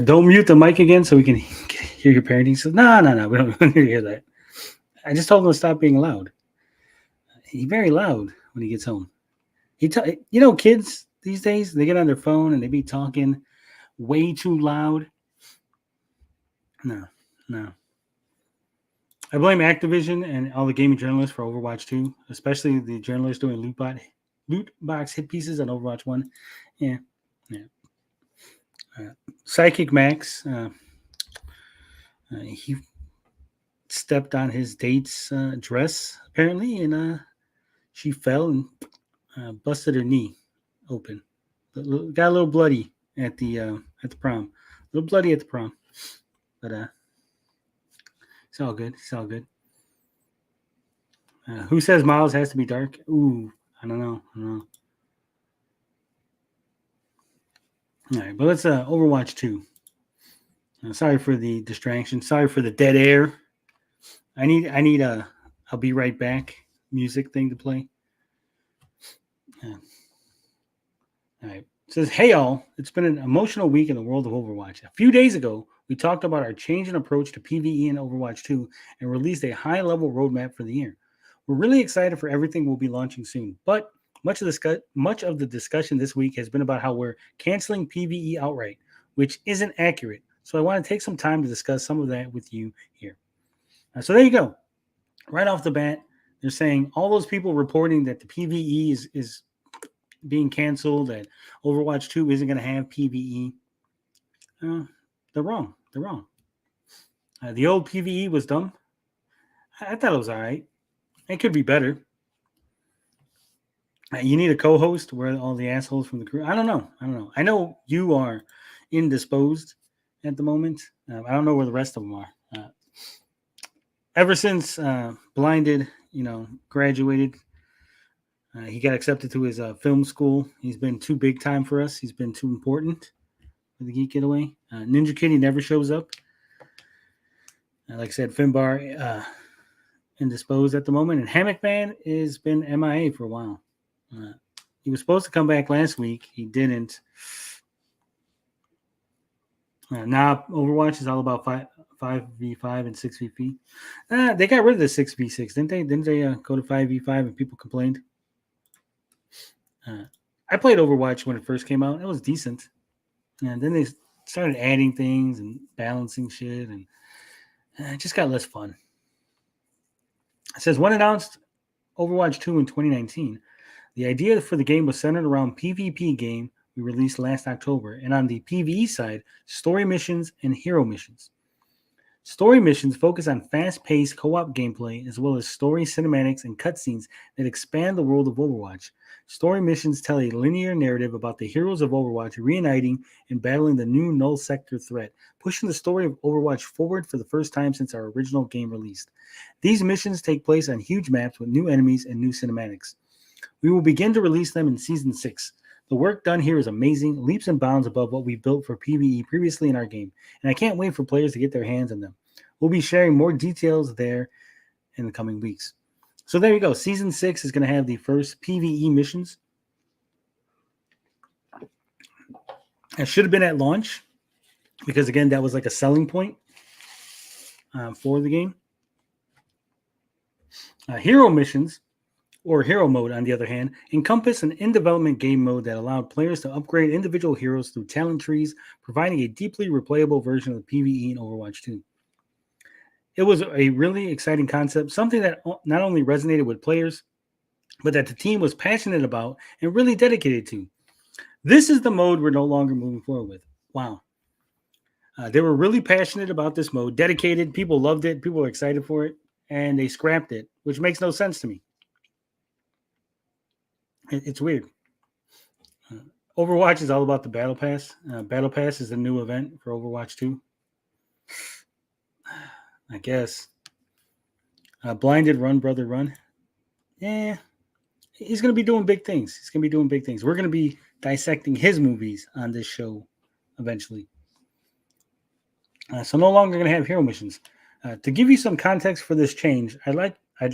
Don't mute the mic again so we can hear your parenting. So, no, we don't want to hear that. I just told him to stop being loud. He's very loud when he gets home. Kids these days, they get on their phone and they be talking way too loud. No. I blame Activision and all the gaming journalists for Overwatch 2, especially the journalists doing loot box hit pieces on Overwatch 1. Yeah. Psychic Max, he stepped on his date's dress apparently, and she fell and busted her knee open. Got a little bloody at the prom. A little bloody at the prom, but it's all good. It's all good. Who says Miles has to be dark? Ooh, I don't know. All right, but let's Overwatch 2. Sorry for the distraction. Sorry for the dead air. I need a I'll be right back music thing to play. All right. It says, hey all, it's been an emotional week in the world of Overwatch. A few days ago, we talked about our change in approach to PvE in Overwatch 2 and released a high-level roadmap for the year. We're really excited for everything we'll be launching soon, but much of the discussion this week has been about how we're canceling PvE outright, which isn't accurate. So I want to take some time to discuss some of that with you here. So there you go. Right off the bat, they're saying all those people reporting that the PvE is being canceled, that Overwatch 2 isn't going to have PvE. They're wrong. The old PvE was dumb. I thought it was all right. It could be better. You need a co-host where all the assholes from the crew. I don't know. I know you are indisposed at the moment. I don't know where the rest of them are. Ever since Blinded, graduated, he got accepted to his film school. He's been too big time for us. He's been too important for the Geek Getaway. Ninja Kitty never shows up. Like I said, Finbar indisposed at the moment. And Hammock Man has been MIA for a while. He was supposed to come back last week. He didn't. Now Overwatch is all about 5v5 and 6v5. They got rid of the 6v6, didn't they? Didn't they go to 5v5 and people complained? I played Overwatch when it first came out. It was decent. And then they started adding things and balancing shit, and it just got less fun. It says, when announced Overwatch 2 in 2019, the idea for the game was centered around PvP game we released last October, and on the PvE side, story missions and hero missions. Story missions focus on fast-paced co-op gameplay as well as story cinematics and cutscenes that expand the world of Overwatch. Story missions tell a linear narrative about the heroes of Overwatch reuniting and battling the new Null Sector threat, pushing the story of Overwatch forward for the first time since our original game released. These missions take place on huge maps with new enemies and new cinematics. We will begin to release them in Season 6. The work done here is amazing, leaps and bounds above what we built for PvE previously in our game, and I can't wait for players to get their hands on them. We'll be sharing more details there in the coming weeks. So there you go. Season 6 is going to have the first PvE missions. It should have been at launch because, again, that was like a selling point for the game. Hero missions, or hero mode, on the other hand, encompass an in-development game mode that allowed players to upgrade individual heroes through talent trees, providing a deeply replayable version of PvE in Overwatch 2. It was a really exciting concept, something that not only resonated with players, but that the team was passionate about and really dedicated to. This is the mode we're no longer moving forward with. Wow. They were really passionate about this mode, dedicated. People loved it. People were excited for it, and they scrapped it, which makes no sense to me. It's weird. Overwatch is all about the Battle Pass. Battle Pass is a new event for Overwatch 2. I guess. Blinded, run, brother, run. Yeah. He's going to be doing big things. We're going to be dissecting his movies on this show eventually. So no longer going to have hero missions. To give you some context for this change, I'd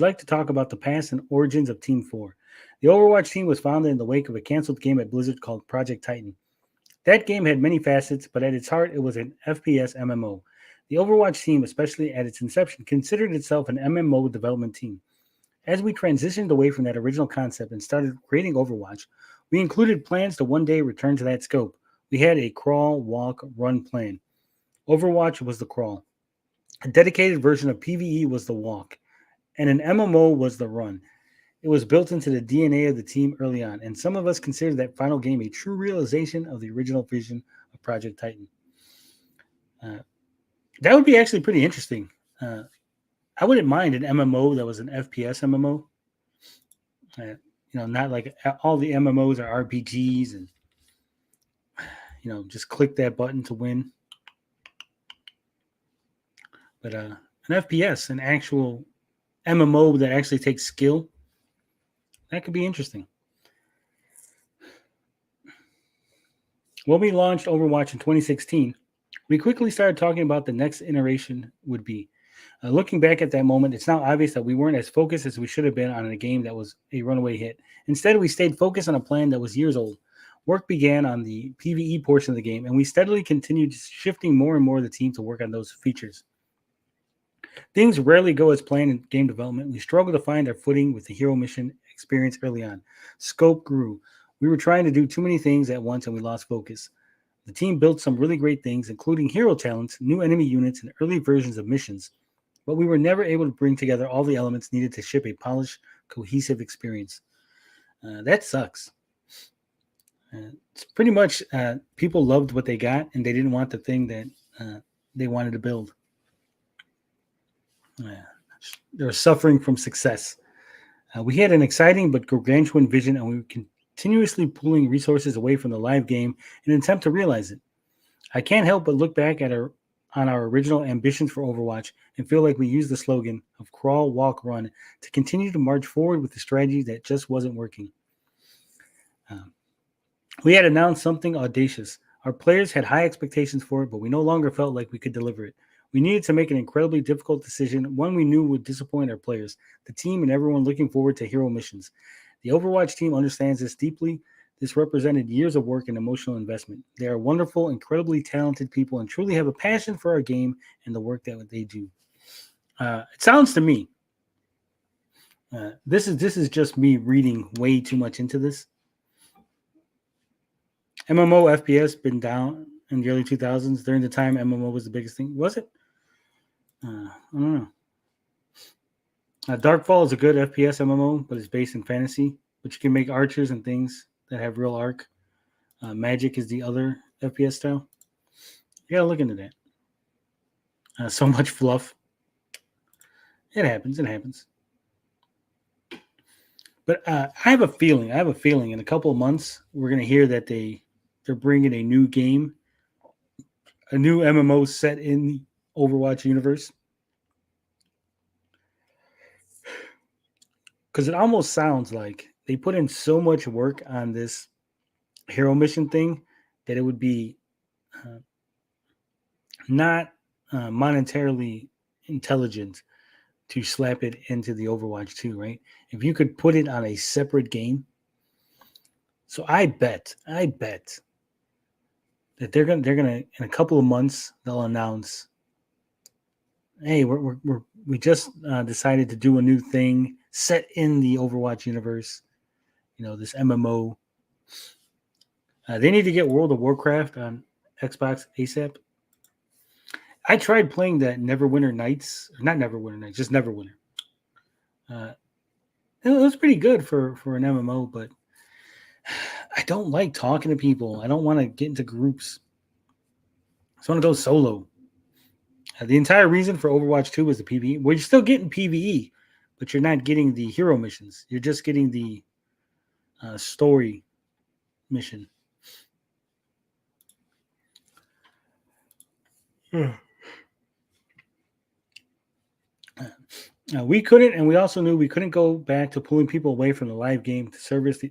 like to talk about the past and origins of Team 4. The Overwatch team was founded in the wake of a canceled game at Blizzard called Project Titan. That game had many facets, but at its heart, it was an FPS MMO. The Overwatch team, especially at its inception, considered itself an MMO development team. As we transitioned away from that original concept and started creating Overwatch, we included plans to one day return to that scope. We had a crawl, walk, run plan. Overwatch was the crawl. A dedicated version of PvE was the walk, and an MMO was the run. It was built into the DNA of the team early on, and some of us consider that final game a true realization of the original vision of Project Titan. That would be actually pretty interesting. I wouldn't mind an MMO that was an FPS MMO. Not like all the MMOs are RPGs and, just click that button to win. But an FPS, an actual MMO that actually takes skill, that could be interesting. When we launched Overwatch in 2016, we quickly started talking about the next iteration would be. Looking back at that moment, it's now obvious that we weren't as focused as we should have been on a game that was a runaway hit. Instead, we stayed focused on a plan that was years old. Work began on the PvE portion of the game, and we steadily continued shifting more and more of the team to work on those features. Things rarely go as planned in game development. We struggled to find our footing with the hero mission experience early on. Scope grew. We were trying to do too many things at once, and we lost focus. The team built some really great things, including hero talents, new enemy units, and early versions of missions. But we were never able to bring together all the elements needed to ship a polished, cohesive experience. That sucks. It's pretty much people loved what they got, and they didn't want the thing that they wanted to build. They were suffering from success. We had an exciting but gargantuan vision, and we were continuously pulling resources away from the live game in an attempt to realize it. I can't help but look back at on our original ambitions for Overwatch and feel like we used the slogan of crawl, walk, run to continue to march forward with the strategy that just wasn't working. We had announced something audacious. Our players had high expectations for it, but we no longer felt like we could deliver it. We needed to make an incredibly difficult decision, one we knew would disappoint our players, the team, and everyone looking forward to hero missions. The Overwatch team understands this deeply. This represented years of work and emotional investment. They are wonderful, incredibly talented people and truly have a passion for our game and the work that they do. It sounds to me, this is just me reading way too much into this. MMO FPS been down in the early 2000s. During the time MMO was the biggest thing. Was it? I don't know. Darkfall is a good FPS MMO, but it's based in fantasy. But you can make archers and things that have real arc. Magic is the other FPS style. You gotta look into that. So much fluff. It happens. But I have a feeling in a couple of months we're gonna hear that they're bringing a new game, a new MMO set in the Overwatch universe. Because it almost sounds like they put in so much work on this hero mission thing that it would be not monetarily intelligent to slap it into the Overwatch 2, right? If you could put it on a separate game. So I bet that they're gonna in a couple of months they'll announce, hey, we just decided to do a new thing set in the Overwatch universe. This MMO. They need to get World of Warcraft on Xbox ASAP. I tried playing that Neverwinter Nights, not Neverwinter Nights, just Neverwinter. It was pretty good for an MMO, but I don't like talking to people. I don't want to get into groups. I just want to go solo. The entire reason for Overwatch 2 was the PvE. Well, you're still getting PvE, but you're not getting the hero missions. You're just getting the story mission. We couldn't, and we also knew we couldn't go back to pulling people away from the live game to service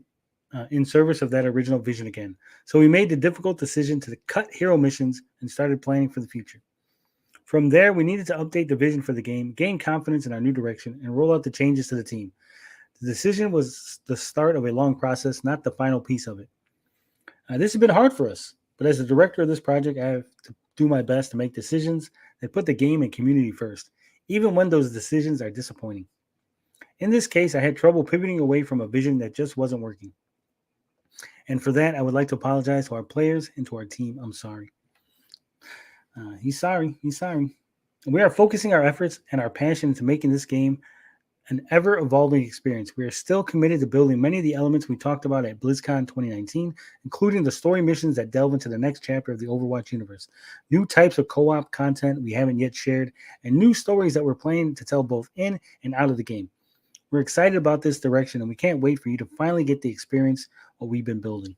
in service of that original vision again. So we made the difficult decision to cut hero missions and started planning for the future. From there, we needed to update the vision for the game, gain confidence in our new direction, and roll out the changes to the team. The decision was the start of a long process, not the final piece of it. This has been hard for us. But as the director of this project, I have to do my best to make decisions that put the game and community first, even when those decisions are disappointing. In this case, I had trouble pivoting away from a vision that just wasn't working. And for that, I would like to apologize to our players and to our team. I'm sorry. He's sorry. He's sorry. We are focusing our efforts and our passion into making this game an ever-evolving experience. We are still committed to building many of the elements we talked about at BlizzCon 2019, including the story missions that delve into the next chapter of the Overwatch universe, new types of co-op content we haven't yet shared, and new stories that we're planning to tell both in and out of the game. We're excited about this direction, and we can't wait for you to finally get the experience what we've been building.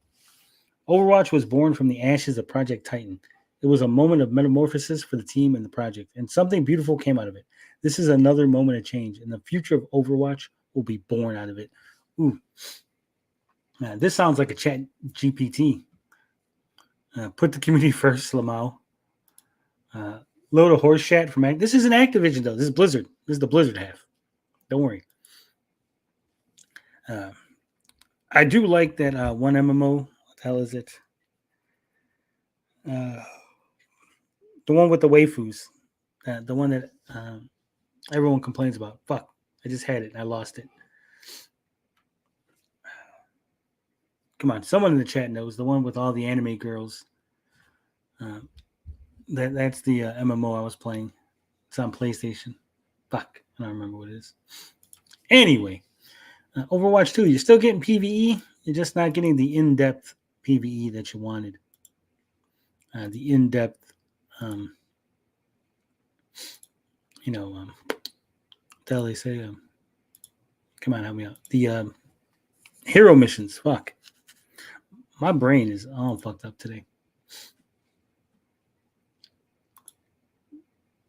Overwatch was born from the ashes of Project Titan. It was a moment of metamorphosis for the team and the project, and something beautiful came out of it. This is another moment of change, and the future of Overwatch will be born out of it. Ooh. This sounds like a chat GPT. Put the community first, Lamau. Load a horse chat from This isn't Activision, though. This is Blizzard. This is the Blizzard half. Don't worry. I do like that one MMO. What the hell is it? The one with the waifus. The one that everyone complains about. Fuck. I just had it and I lost it. Come on. Someone in the chat knows. The one with all the anime girls. That's the MMO I was playing. It's on PlayStation. Fuck. I don't remember what it is. Anyway. Overwatch 2, you're still getting PvE. You're just not getting the in-depth PvE that you wanted. The in-depth, what the hell they say? Come on, help me out. The hero missions. Fuck. My brain is all fucked up today.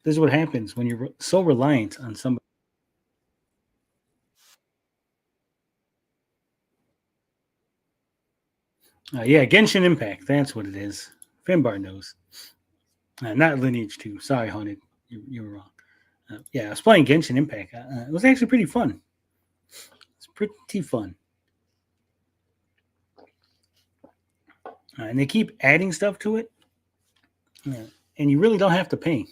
This is what happens when you're so reliant on somebody. Yeah, Genshin Impact. That's what it is. Finbar knows. Not Lineage 2. Sorry, Haunted. You were wrong. Yeah, I was playing Genshin Impact. It was actually pretty fun. It's pretty fun. And they keep adding stuff to it. And you really don't have to pay.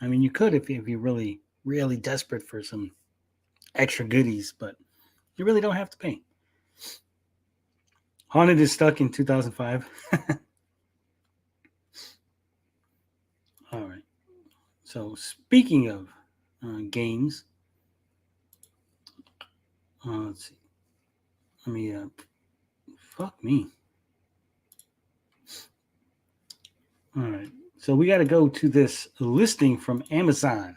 I mean, you could if you're really, really desperate for some extra goodies, but you really don't have to pay. Haunted is stuck in 2005. All right. So speaking of games, let's see. Let me, fuck me. All right. So we got to go to this listing from Amazon.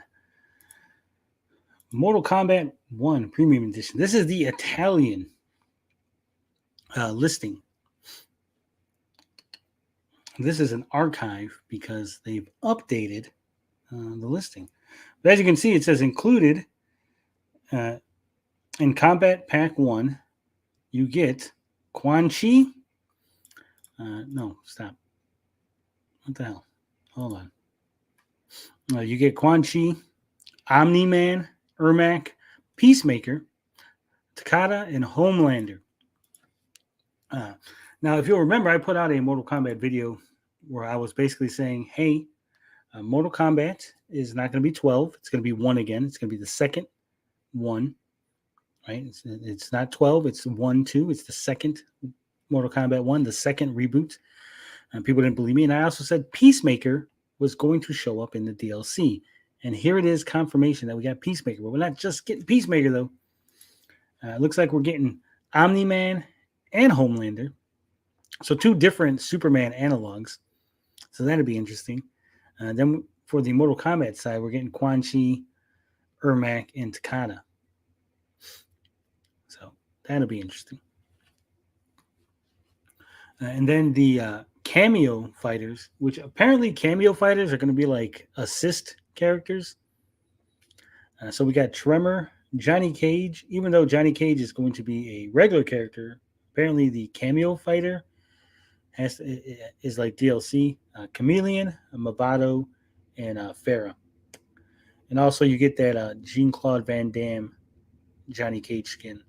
Mortal Kombat 1 Premium Edition. This is the Italian listing. This is an archive because they've updated the listing. But as you can see, it says included in Combat Pack 1, you get Quan Chi. No, stop. What the hell? Hold on. You get Quan Chi, Omni-Man, Ermac, Peacemaker, Takada, and Homelander. Now, if you'll remember, I put out a Mortal Kombat video where I was basically saying, hey, Mortal Kombat is not going to be 12. It's going to be 1 again. It's going to be the second 1, right? It's not 12. It's 1, 2. It's the second Mortal Kombat 1, the second reboot. And people didn't believe me. And I also said Peacemaker was going to show up in the DLC. And here it is, confirmation that we got Peacemaker. But we're not just getting Peacemaker, though. It looks like we're getting Omni-Man and Homelander. So 2 different Superman analogs. So that'd be interesting. Then for the Mortal Kombat side, we're getting Quan Chi, Ermac, and Takada. So that'll be interesting. And then the cameo fighters, which apparently cameo fighters are going to be like assist characters. So we got Tremor, Johnny Cage. Even though Johnny Cage is going to be a regular character, apparently the cameo fighter is like DLC. Chameleon, Movado, and Farah. And also you get that Jean-Claude Van Damme Johnny Cage skin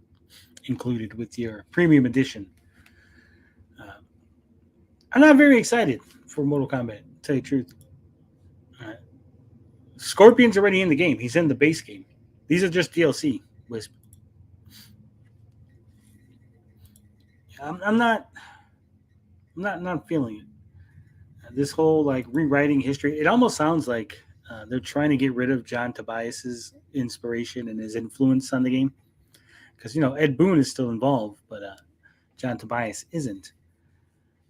included with your premium edition. I'm not very excited for Mortal Kombat, to tell you the truth. Scorpion's already in the game. He's in the base game. These are just DLC. Wisp. I'm not feeling it. This whole like rewriting history. It almost sounds like they're trying to get rid of John Tobias's inspiration and his influence on the game, because Ed Boon is still involved, but John Tobias isn't.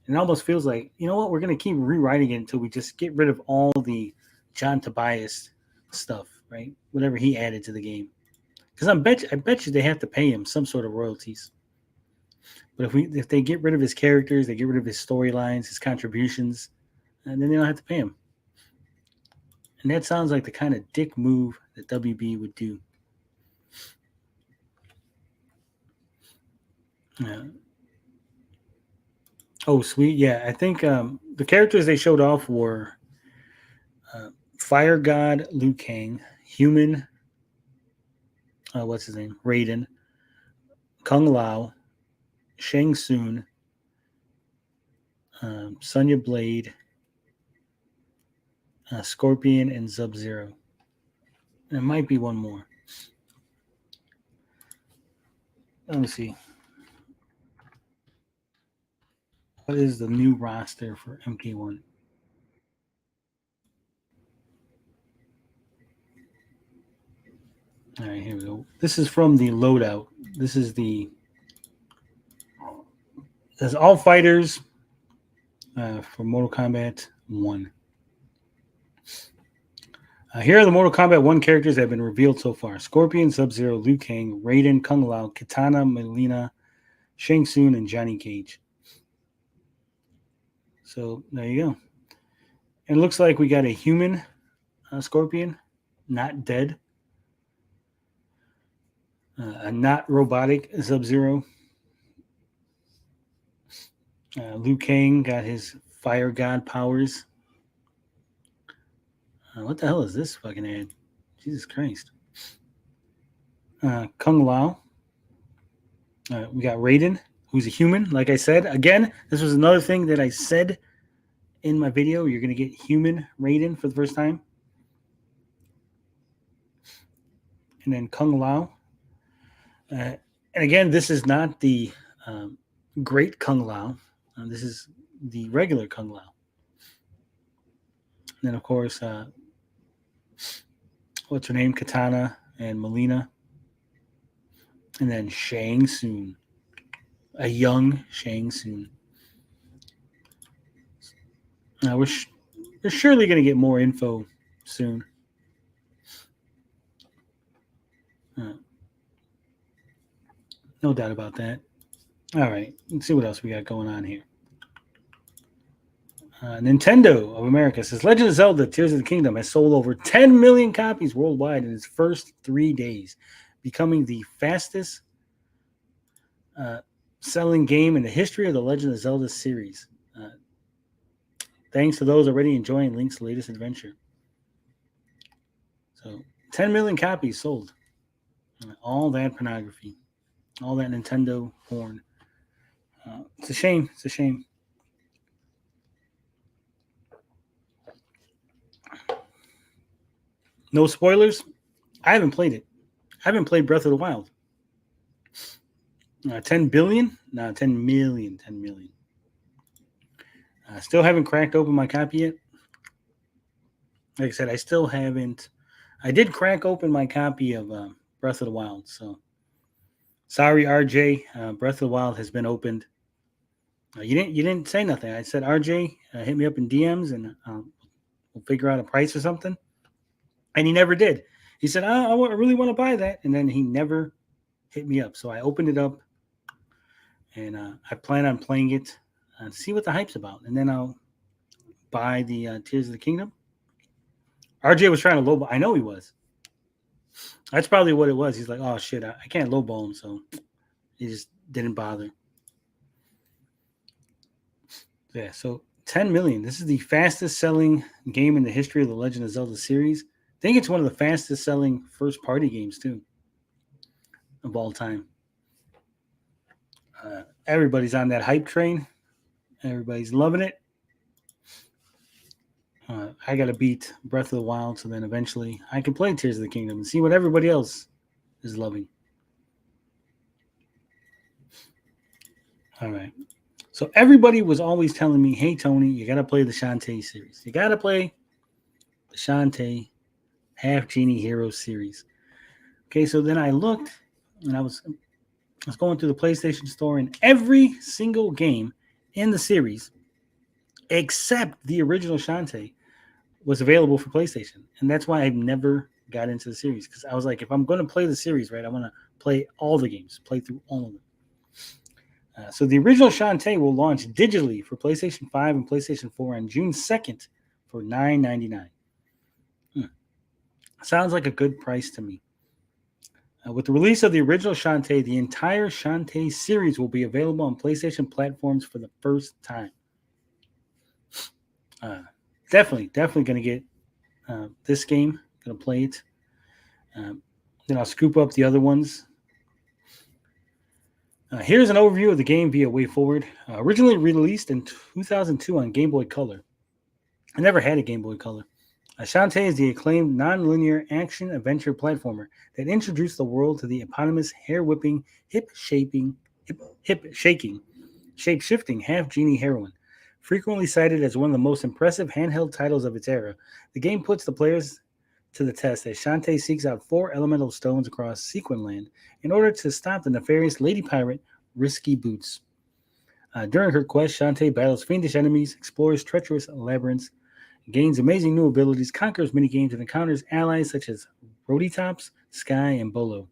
And it almost feels like, you know what, we're going to keep rewriting it until we just get rid of all the John Tobias stuff, right? Whatever he added to the game. Because I bet you they have to pay him some sort of royalties. But if they get rid of his characters, they get rid of his storylines, his contributions, and then they don't have to pay him. And that sounds like the kind of dick move that WB would do. Oh, sweet. Yeah, I think the characters they showed off were Fire God Liu Kang, Human, what's his name? Raiden, Kung Lao, Shang Tsung, Sonya Blade, Scorpion, and Sub-Zero. There might be one more. Let me see. What is the new roster for MK1? All right, here we go. This is from the loadout. This is there's all fighters for Mortal Kombat 1. Here are the Mortal Kombat 1 characters that have been revealed so far. Scorpion, Sub-Zero, Liu Kang, Raiden, Kung Lao, Kitana, Mileena, Shang Tsung, and Johnny Cage. So there you go. And it looks like we got a human Scorpion, not dead. A not robotic Sub-Zero. Liu Kang got his fire god powers. What the hell is this fucking ad? Jesus Christ. Kung Lao. We got Raiden, who's a human. Like I said, again, this was another thing that I said in my video. You're going to get human Raiden for the first time. And then Kung Lao. And again, this is not the great Kung Lao. This is the regular Kung Lao. And then, of course, what's her name? Kitana and Mileena. And then Shang Tsung. A young Shang Tsung. We're surely going to get more info soon. No doubt about that. All right, let's see what else we got going on here. Nintendo of America says Legend of Zelda Tears of the Kingdom has sold over 10 million copies worldwide in its first 3 days, becoming the fastest selling game in the history of the Legend of Zelda series. Thanks to those already enjoying Link's latest adventure. So 10 million copies sold. All that pornography. All that Nintendo porn. It's a shame. It's a shame. No spoilers. I haven't played it. I haven't played Breath of the Wild. 10 billion? No, 10 million. 10 million. Still haven't cracked open my copy yet. Like I said, I still haven't. I did crack open my copy of Breath of the Wild. So, sorry, RJ. Breath of the Wild has been opened. You didn't say nothing. I said, RJ, hit me up in DMs and we'll figure out a price or something. And he never did. He said, I really want to buy that. And then he never hit me up. So I opened it up and I plan on playing it and see what the hype's about. And then I'll buy the Tears of the Kingdom. RJ was trying to lowball. I know he was. That's probably what it was. He's like, oh, shit, I can't lowball him. So he just didn't bother. Yeah, so 10 million. This is the fastest selling game in the history of the Legend of Zelda series. I think it's one of the fastest selling first party games, too, of all time. Everybody's on that hype train. Everybody's loving it. I got to beat Breath of the Wild, so then eventually I can play Tears of the Kingdom and see what everybody else is loving. All right. So everybody was always telling me, hey, Tony, you got to play the Shantae series. You got to play the Shantae Half Genie Hero series. Okay, so then I looked, and I was going through the PlayStation Store, and every single game in the series, except the original Shantae, was available for PlayStation. And that's why I never got into the series, because I was like, if I'm going to play the series, right, I want to play all the games, play through all of them. So the original Shantae will launch digitally for PlayStation 5 and PlayStation 4 on June 2nd for $9.99. Sounds like a good price to me. With the release of the original Shantae, the entire Shantae series will be available on PlayStation platforms for the first time. Definitely going to get this game. Going to play it. Then I'll scoop up the other ones. Here's an overview of the game via WayForward. Originally released in 2002 on Game Boy Color. I never had a Game Boy Color. Shantae is the acclaimed non-linear action-adventure platformer that introduced the world to the eponymous hair-whipping, hip-shaking, shape-shifting half-genie heroine. Frequently cited as one of the most impressive handheld titles of its era, the game puts the players to the test as Shantae seeks out 4 elemental stones across Sequin Land in order to stop the nefarious Lady Pirate Risky Boots. During her quest, Shantae battles fiendish enemies, explores treacherous labyrinths, gains amazing new abilities, conquers minigames, and encounters allies such as Rotops, Sky, and Bolo.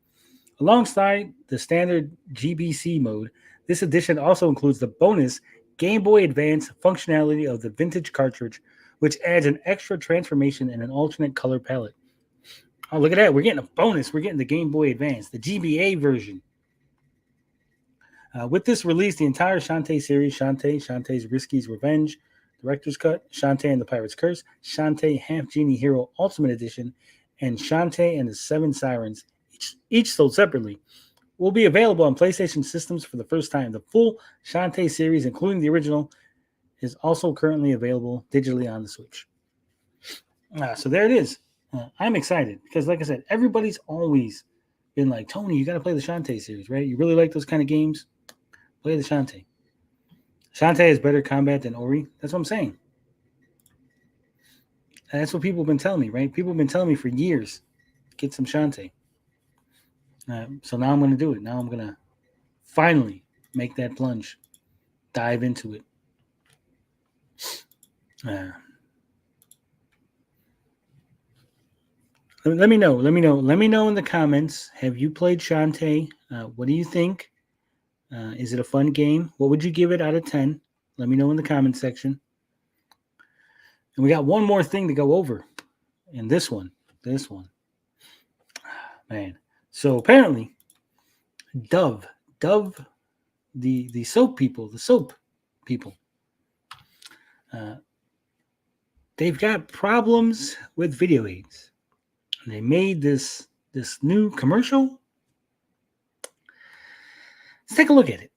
Alongside the standard GBC mode, this edition also includes the bonus Game Boy Advance functionality of the vintage cartridge, which adds an extra transformation and an alternate color palette. Oh, look at that. We're getting a bonus. We're getting the Game Boy Advance, the GBA version. With this release, the entire Shantae series, Shantae's Risky's Revenge, Director's Cut, Shantae and the Pirate's Curse, Shantae Half Genie Hero Ultimate Edition, and Shantae and the Seven Sirens, each sold separately, will be available on PlayStation systems for the first time. The full Shantae series, including the original, is also currently available digitally on the Switch. So there it is. I'm excited because, like I said, everybody's always been like, Tony, you got to play the Shantae series, right? You really like those kind of games? Play the Shantae. Shantae has better combat than Ori. That's what I'm saying. And that's what people have been telling me, right? People have been telling me for years, get some Shantae. So now I'm going to do it. Now I'm going to finally make that plunge, dive into it. Let me know in the comments. Have you played Shantae? What do you think? Is it a fun game? What would you give it out of 10? Let me know in the comment section. And we got one more thing to go over in this one. Man. So apparently, Dove, the soap people, they've got problems with video games. They made this new commercial. Let's take a look at it.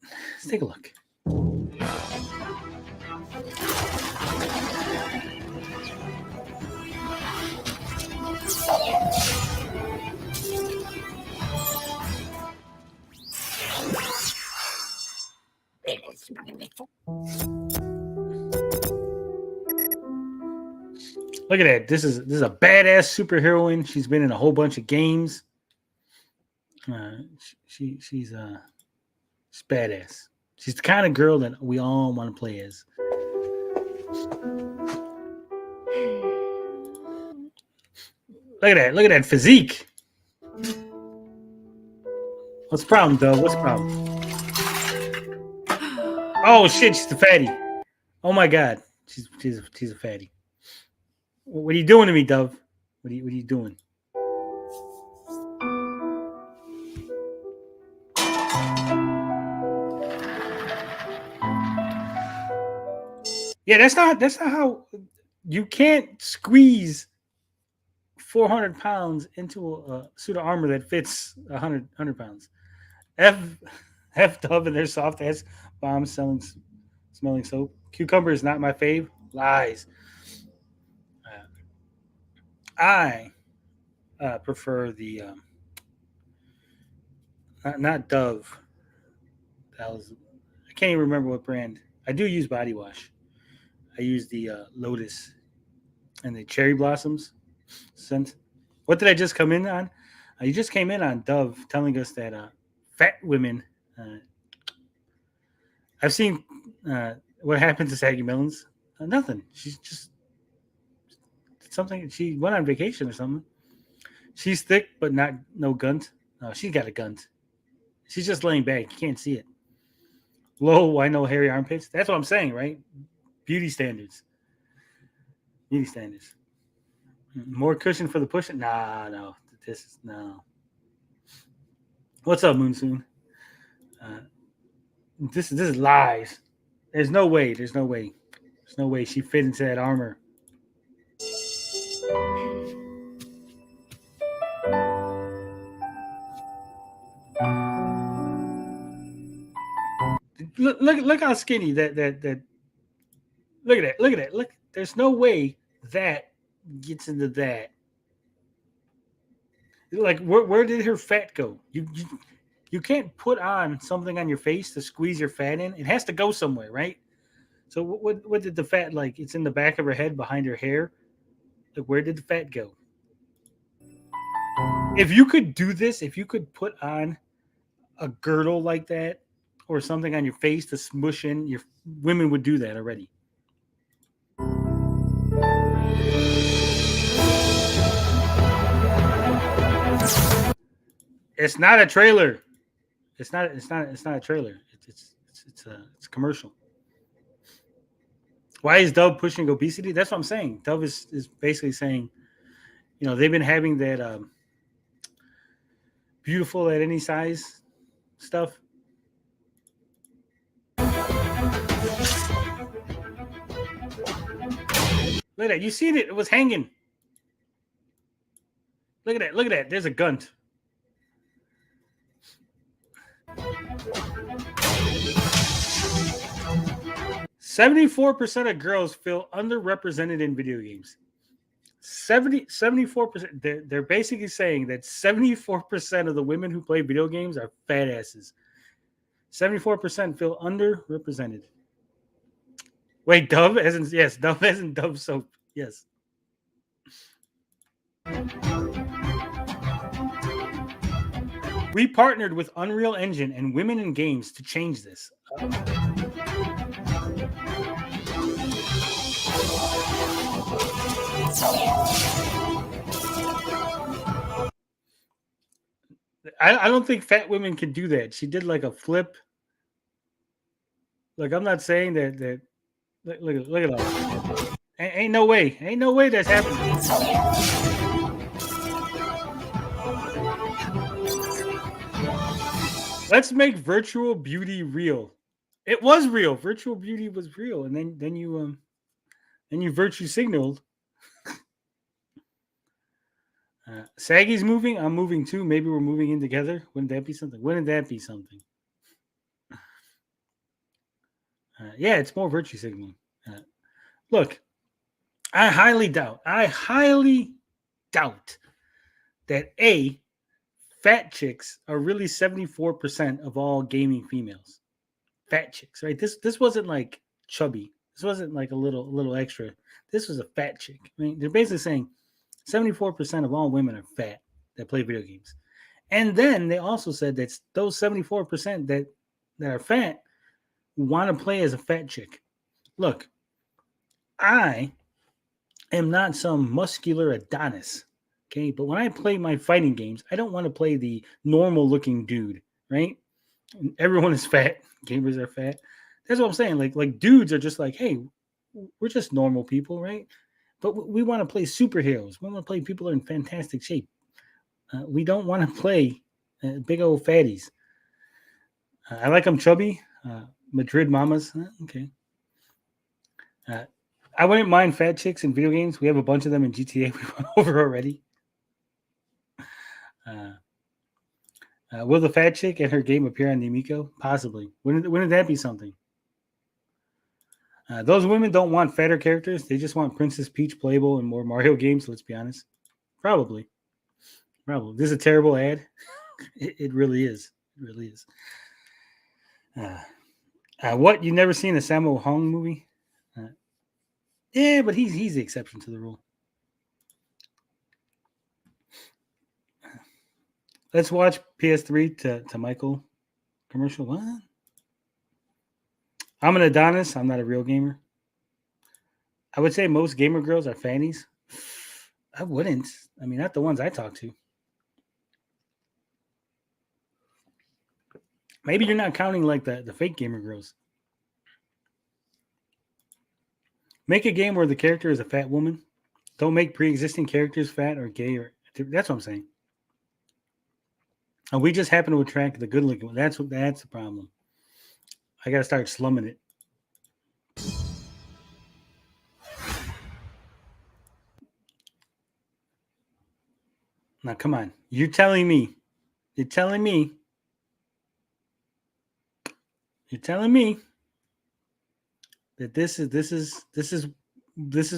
Look at that. This is a badass superheroine. She's been in a whole bunch of games. She's badass. She's the kind of girl that we all want to play as. Look at that physique. What's the problem, though? What's the problem? Oh shit, she's a fatty. Oh my god, she's a fatty. What are you doing to me, Dove? What are you doing? Yeah, that's not how you can't squeeze 400 pounds into a suit of armor that fits 100 pounds. F Dove and their soft ass bomb smelling soap. Cucumber is not my fave. Lies. I prefer the not Dove. That was, I can't even remember what brand. I do use body wash. I use the Lotus and the Cherry Blossoms scent. What did I just come in on? You just came in on Dove telling us that fat women. I've seen what happened to Saggy Millens. Nothing. She's just something. She went on vacation or something. She's thick, but no gunt. No, she's got a gunt. She's just laying back. You can't see it. Low, why no hairy armpits? That's what I'm saying, right? Beauty standards. Beauty standards. More cushion for the push. Nah, no. This is no. What's up, Moonsoon? This is lies. There's no way. There's no way. There's no way she fit into that armor. Look how skinny that. Look at that. Look at that. Look. There's no way that gets into that. Like where did her fat go? You can't put on something on your face to squeeze your fat in. It has to go somewhere, right? So what did the fat, like, it's in the back of her head behind her hair? Like, where did the fat go? If you could do this, if you could put on a girdle like that or something on your face to smush in, your women would do that already. It's not a trailer. It's not a trailer. It's a commercial. Why is Dove pushing obesity? That's what I'm saying. Dove is basically saying, they've been having that beautiful at any size stuff. Look at that. You seen it. It was hanging. Look at that. Look at that. There's a gunt. "74% of girls feel underrepresented in video games." 74%. They're basically saying that 74% of the women who play video games are fat asses. 74% feel underrepresented. Wait, Dove as in, yes, Dove as in Dove soap. Yes. We partnered with Unreal Engine and Women in Games to change this. I don't think fat women can do that. She did like a flip. Like, I'm not saying that. Look at that. Ain't no way. Ain't no way that's happening. Let's make virtual beauty real. It was real. Virtual beauty was real, and then you virtue signaled. Saggy's moving. I'm moving too. Maybe we're moving in together. Wouldn't that be something? Wouldn't that be something? Yeah, it's more virtue signaling. Look, I highly doubt that fat chicks are really 74% of all gaming females. Fat chicks, right? This wasn't like chubby. This wasn't like a little extra. This was a fat chick. I mean, they're basically saying 74% of all women are fat that play video games. And then they also said that those 74% that are fat want to play as a fat chick. Look, I am not some muscular Adonis, okay? But when I play my fighting games, I don't want to play the normal-looking dude, right? Everyone is fat. Gamers are fat. That's what I'm saying. Like dudes are just like, hey, we're just normal people, right? But we want to play superheroes. We want to play people who are in fantastic shape. We don't want to play big old fatties. I like them chubby. Madrid mamas. Okay. I wouldn't mind fat chicks in video games. We have a bunch of them in GTA. We went over already. Will the fat chick and her game appear on the Amico? Possibly. Wouldn't that be something? Those women don't want fatter characters. They just want Princess Peach playable and more Mario games. Let's be honest. Probably. This is a terrible ad. It really is. It really is. What? You never seen a Sammo Hung movie? Yeah, but he's the exception to the rule. Let's watch PS3 to Michael commercial. What? I'm an Adonis. I'm not a real gamer. I would say most gamer girls are fannies. I wouldn't. I mean, not the ones I talk to. Maybe you're not counting like the fake gamer girls. Make a game where the character is a fat woman. Don't make pre-existing characters fat or gay or that's what I'm saying. And we just happen to attract the good-looking one. That's the problem. I gotta start slumming it. Now, come on. You're telling me that this is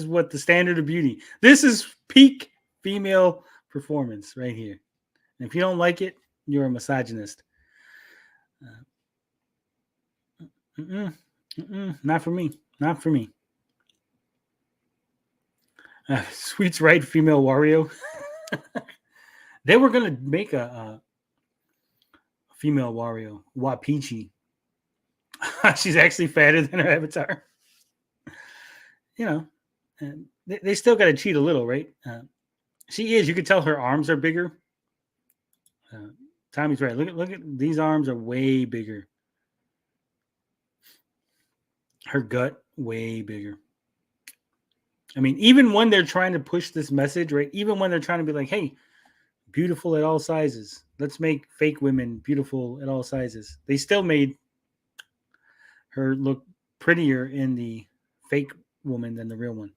what the standard of beauty. This is peak female performance right here. And if you don't like it, you're a misogynist. Not for me. Not for me. Sweet's right, female Wario. They were gonna make a female Wario, Wapichi. She's actually fatter than her avatar. You know, and they still got to cheat a little, right? She is. You can tell her arms are bigger. Tommy's right. Look at these arms are way bigger. Her gut way bigger. I mean, even when they're trying to push this message, right? Even when they're trying to be like, hey, beautiful at all sizes. Let's make fake women beautiful at all sizes. They still made her look prettier in the fake woman than the real one.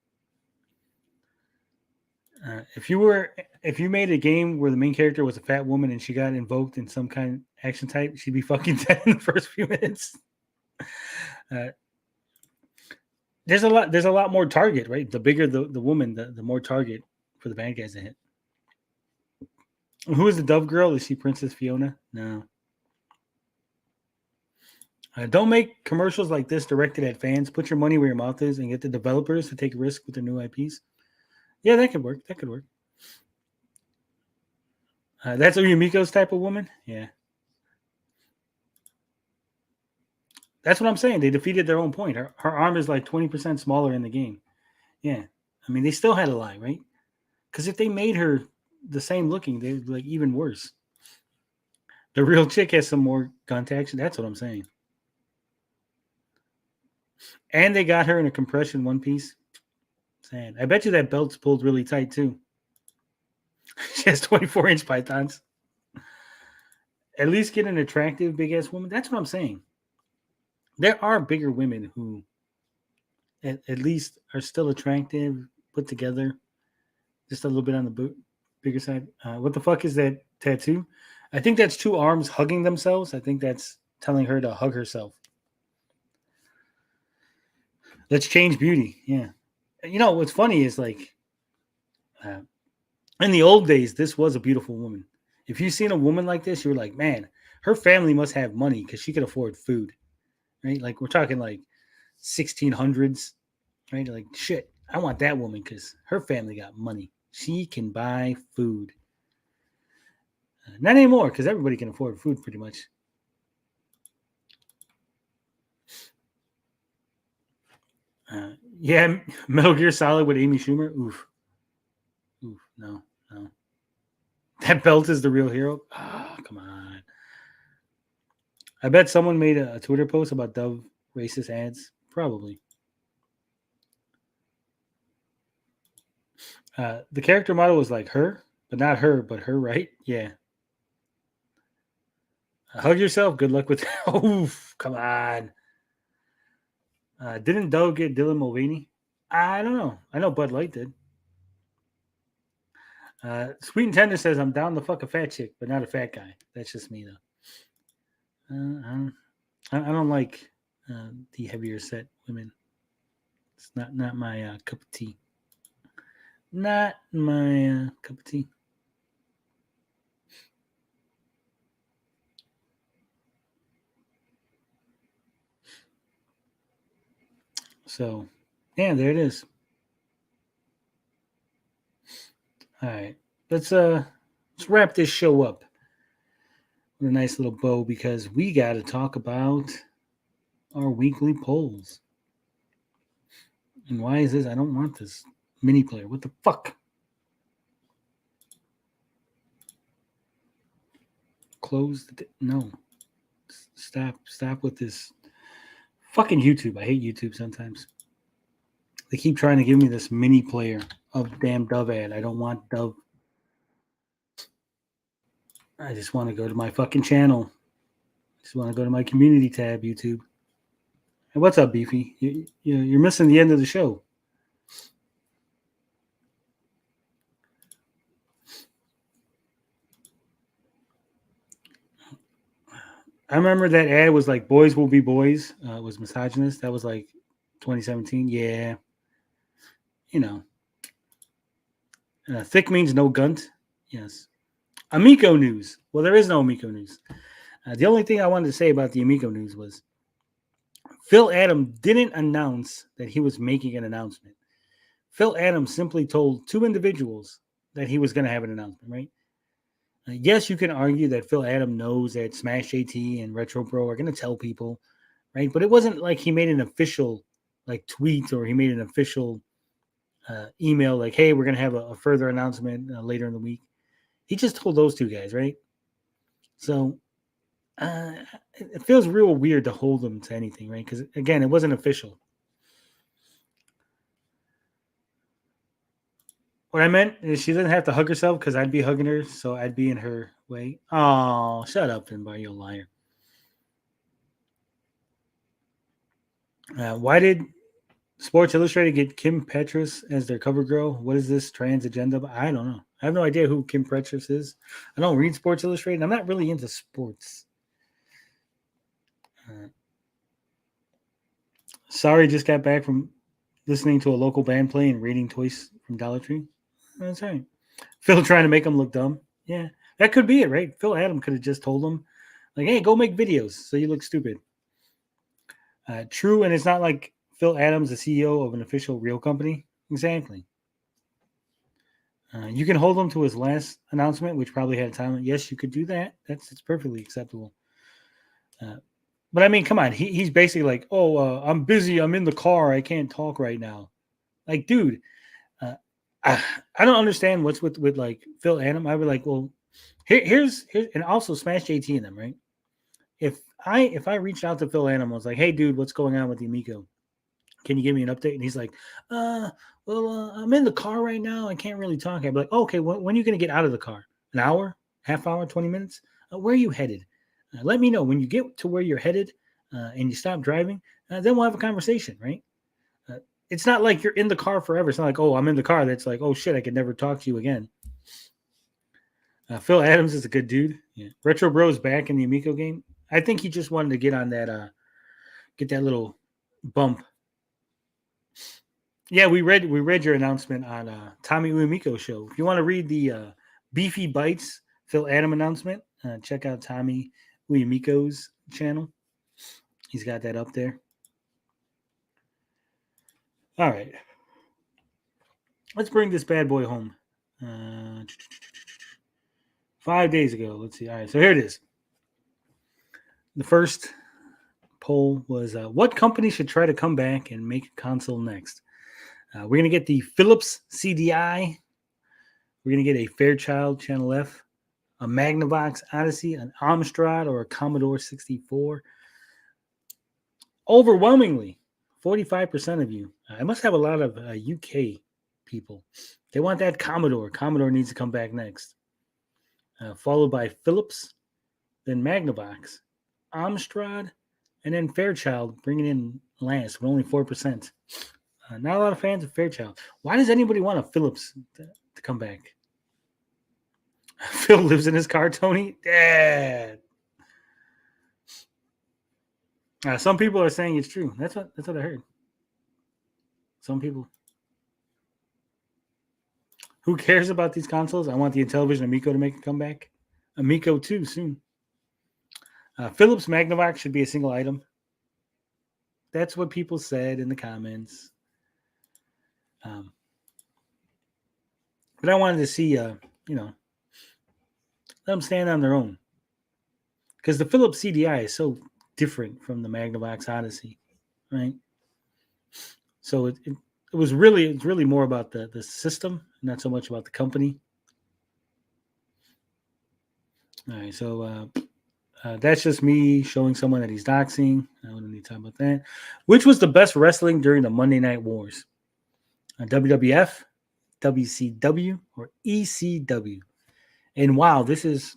If you made a game where the main character was a fat woman and she got invoked in some kind of action type, she'd be fucking dead in the first few minutes. There's a lot more target, right? The bigger the woman, the more target for the bad guys to hit. Who is the Dove girl? Is she Princess Fiona? No. Don't make commercials like this directed at fans. Put your money where your mouth is and get the developers to take a risk with their new IPs. Yeah, that could work. That's Amico's type of woman? Yeah. That's what I'm saying. They defeated their own point. Her arm is like 20% smaller in the game. Yeah. I mean, they still had to lie, right? Because if they made her the same looking, they'd like even worse. The real chick has some more gun action. That's what I'm saying. And they got her in a compression one piece. Sad. I bet you that belt's pulled really tight too. She has 24-inch pythons. At least get an attractive big ass woman. That's what I'm saying. There are bigger women who at least are still attractive, put together, just a little bit on the bigger side. What the fuck is that tattoo? I think that's two arms hugging themselves. I think that's telling her to hug herself. Let's change beauty. Yeah. You know, what's funny is like in the old days, this was a beautiful woman. If you've seen a woman like this, you were like, man, her family must have money because she could afford food. Right? Like we're talking like 1600s, right? Like, shit, I want that woman because her family got money. She can buy food. Not anymore because everybody can afford food pretty much. Yeah, Metal Gear Solid with Amy Schumer. Oof, no. That belt is the real hero. Oh, come on. I bet someone made a Twitter post about Dove racist ads. Probably. The character model was like her, but not her, but her, right? Yeah. Hug yourself. Good luck with that. Oof, come on. Didn't Dove get Dylan Mulvaney? I don't know. I know Bud Light did. Sweet and Tender says, I'm down to fuck a fat chick, but not a fat guy. That's just me, though. I don't like the heavier set women. It's not my cup of tea. Not my cup of tea. So, yeah, there it is. All right, let's wrap this show up with a nice little bow because we got to talk about our weekly polls. And why is this? I don't want this mini player. What the fuck? Close the no. Stop with this fucking YouTube. I hate YouTube sometimes. They keep trying to give me this mini player of damn Dove ad. I don't want Dove. I just want to go to my fucking channel. I just want to go to my community tab, YouTube. And what's up, Beefy? You're missing the end of the show. I remember that ad was like "Boys Will Be Boys." It was misogynist. That was like 2017. Yeah, you know, thick means no gunt. Yes. Amico news. Well, there is no Amico news. The only thing I wanted to say about the Amico news was Phil Adams didn't announce that he was making an announcement. Phil Adams simply told two individuals that he was going to have an announcement, right? Yes, you can argue that Phil Adams knows that Smash JT and Retro Pro are going to tell people, right? But it wasn't like he made an official like tweet or he made an official email like, hey, we're going to have a further announcement later in the week. He just told those two guys, right? So it feels real weird to hold them to anything, right? Because, again, it wasn't official. What I meant is she doesn't have to hug herself because I'd be hugging her, so I'd be in her way. Oh, shut up, Finbar, you liar. Why did Sports Illustrated get Kim Petras as their cover girl? What is this trans agenda? I don't know. I have no idea who Kim Petras is. I don't read Sports Illustrated. I'm not really into sports. Sorry, just got back from listening to a local band play and reading toys from Dollar Tree. That's right. Phil trying to make him look dumb. Yeah, that could be it, right? Phil Adams could have just told him, like, hey, go make videos so you look stupid. True, and it's not like Phil Adams, the CEO of an official real company. Exactly. You can hold him to his last announcement, which probably had a time. Yes, you could do that. It's perfectly acceptable. But I mean, come on. He's basically like, oh, I'm busy. I'm in the car. I can't talk right now. Like, dude, I don't understand what's with like Phil Adams. I would like, well, here's and also Smash JT in them, right? If I reached out to Phil Adams, I was like, hey, dude, what's going on with the Amico? Can you give me an update? And he's like, I'm in the car right now. I can't really talk. I'd be like, oh, okay, when are you going to get out of the car? An hour, half hour, 20 minutes? Where are you headed? Let me know when you get to where you're headed and you stop driving. Then we'll have a conversation, right? It's not like you're in the car forever. It's not like, oh, I'm in the car. That's like, oh, shit, I could never talk to you again. Phil Adams is a good dude. Yeah. Retro Bros back in the Amico game. I think he just wanted to get on that, get that little bump. Yeah, we read your announcement on Tommy Uemiko show. If you want to read the Beefy Bites Phil Adams announcement, check out Tommy Uemiko's channel. He's got that up there. All right. Let's bring this bad boy home. 5 days ago. Let's see. All right, so here it is. The first poll was what company should try to come back and make a console next? We're going to get the Philips CDI. We're going to get a Fairchild Channel F, a Magnavox Odyssey, an Amstrad, or a Commodore 64. Overwhelmingly, 45% of you. I must have a lot of UK people. They want that Commodore. Commodore needs to come back next. Followed by Philips, then Magnavox, Amstrad, and then Fairchild bringing in last with only 4%. Not a lot of fans of Fairchild. Why does anybody want a Philips to come back? Phil lives in his car, Tony. Dad. Some people are saying it's true. That's what I heard. Some people. Who cares about these consoles? I want the Intellivision Amico to make a comeback. Amico 2 soon. Philips Magnavox should be a single item. That's what people said in the comments. But I wanted to see, let them stand on their own. Because the Philips CDI is so different from the Magnavox Odyssey, right? So it's really more about the system, not so much about the company. All right, so that's just me showing someone that he's doxing. I don't need to talk about that. Which was the best wrestling during the Monday Night Wars? WWF, WCW, or ECW? And wow, this is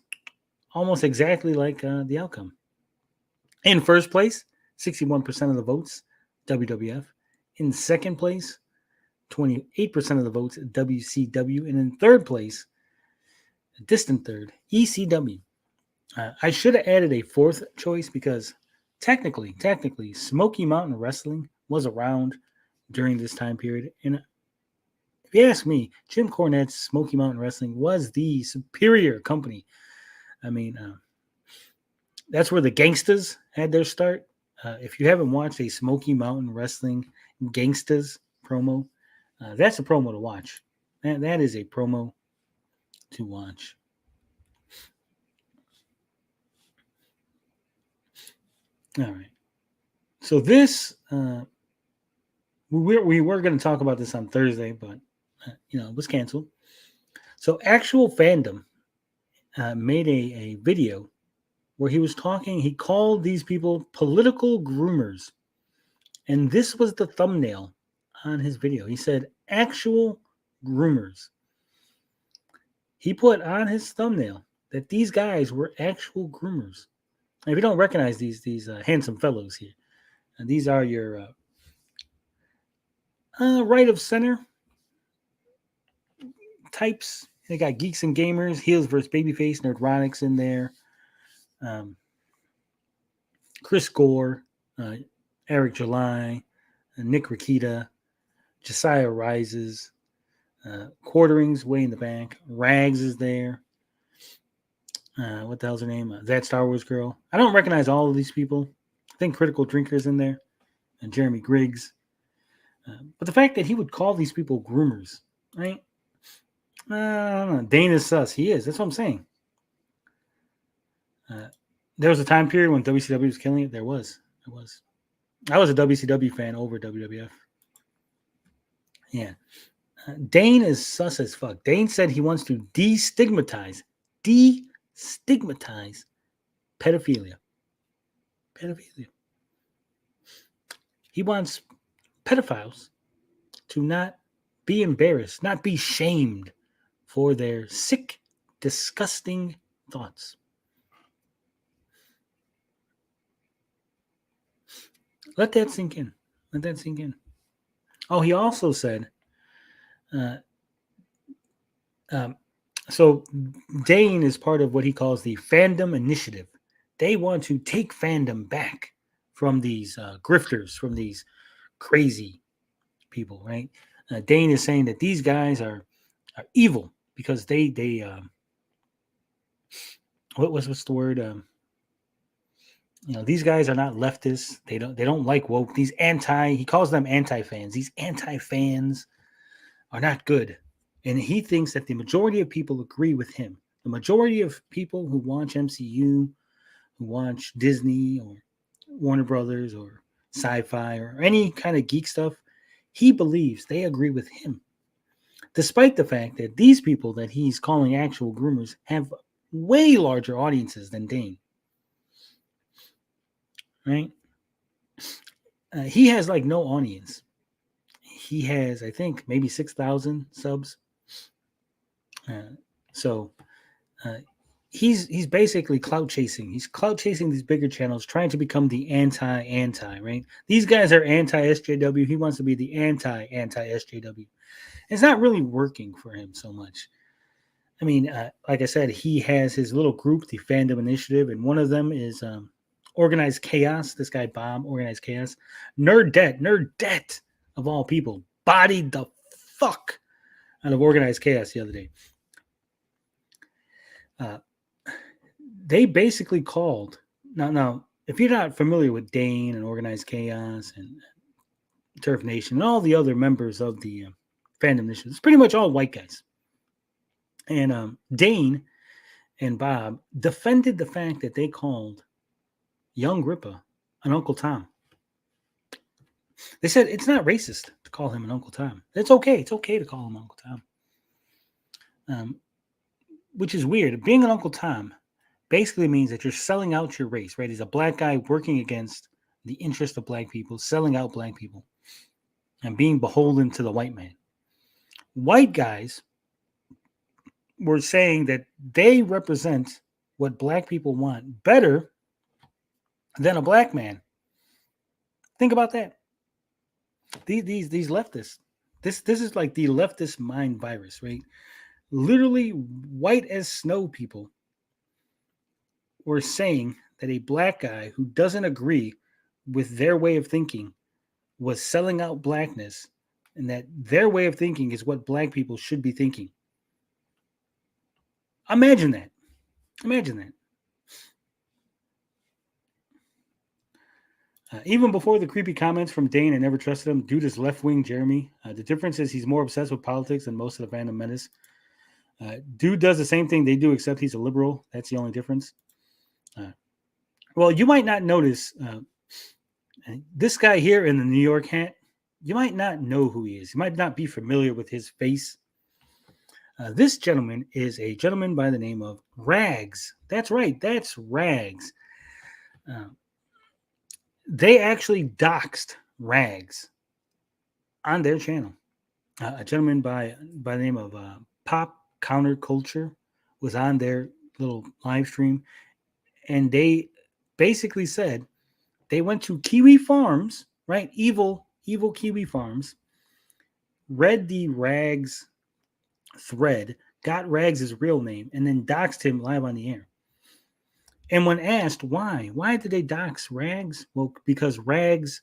almost exactly like the outcome. In first place, 61% of the votes, WWF. In second place, 28% of the votes, WCW. And in third place, a distant third, ECW. I should have added a fourth choice because technically, Smoky Mountain Wrestling was around during this time period. And if you ask me, Jim Cornette's Smoky Mountain Wrestling was the superior company. I mean, that's where the Gangstas had their start. If you haven't watched a Smoky Mountain Wrestling Gangstas promo, that's a promo to watch. That is a promo to watch. All right. So this, we were going to talk about this on Thursday, but it was canceled. So Actual Fandom made a video where he was talking. He called these people political groomers, and this was the thumbnail on his video. He said, "Actual groomers." He put on his thumbnail that these guys were actual groomers. If you don't recognize these handsome fellows here, and these are your right of center types. They got Geeks and Gamers, Heels versus Babyface, Nerdrotics in there. Chris Gore, Eric July, Nick Rakita, Josiah Rises, Quarterings way in the back. Rags is there. What the hell's her name? That Star Wars girl. I don't recognize all of these people. I think Critical Drinker's in there. And Jeremy Griggs. But the fact that he would call these people groomers, right? I don't know. Dane is sus. He is. That's what I'm saying. There was a time period when WCW was killing it. There was. I was a WCW fan over WWF. Yeah. Dane is sus as fuck. Dane said he wants to destigmatize pedophilia. He wants pedophiles to not be embarrassed, not be shamed for their sick, disgusting thoughts. Let that sink in. Oh, he also said, so Dane is part of what he calls the fandom initiative. They want to take fandom back from these grifters, from these crazy people, right? Dane is saying that these guys are evil because they what's the word? These guys are not leftists. They don't like woke. He calls them anti-fans. These anti-fans are not good. And he thinks that the majority of people agree with him. The majority of people who watch MCU, who watch Disney or Warner Brothers or sci-fi or any kind of geek stuff, he believes they agree with him. Despite the fact that these people that he's calling actual groomers have way larger audiences than Dane. Right? He has like no audience. He has, I think, maybe 6,000 subs. So he's basically clout chasing. He's clout chasing these bigger channels, trying to become the anti, right? These guys are anti-SJW. He wants to be the anti-SJW. It's not really working for him so much. I mean, like I said, he has his little group, the Fandom Initiative, and one of them is Organized Chaos. This guy, Bob, Organized Chaos. Nerd Debt, of all people. bodied the fuck out of Organized Chaos the other day. They basically called now. If you're not familiar with Dane and Organized Chaos and Turf Nation and all the other members of the fandom nation, it's pretty much all white guys. And Dane and Bob defended the fact that they called young Grippa an Uncle Tom. They said it's not racist to call him an Uncle Tom. It's okay. It's okay to call him Uncle Tom. Which is weird. Being an Uncle Tom basically means that you're selling out your race, right? He's a black guy working against the interest of black people, selling out black people, and being beholden to the white man. White guys were saying that they represent what black people want better than a black man. Think about that. These leftists. This is like the leftist mind virus, right? Literally white as snow people were saying that a black guy who doesn't agree with their way of thinking was selling out blackness, and that their way of thinking is what black people should be thinking. Imagine that. Imagine that. Even before the creepy comments from Dane, I never trusted him. Dude is left-wing Jeremy. The difference is he's more obsessed with politics than most of the fandom menace. Dude does the same thing they do, except he's a liberal. That's the only difference. Well, you might not notice this guy here in the New York hat. You might not know who he is. You might not be familiar with his face. This gentleman is a gentleman by the name of Rags. That's right. That's Rags. They actually doxed Rags on their channel. A gentleman by the name of Pop Counterculture was on their little live stream, and they basically said they went to Kiwi Farms, right? Evil Kiwi Farms, read the Rags thread, got Rags' real name, and then doxed him live on the air. And when asked why did they dox Rags? Well, because Rags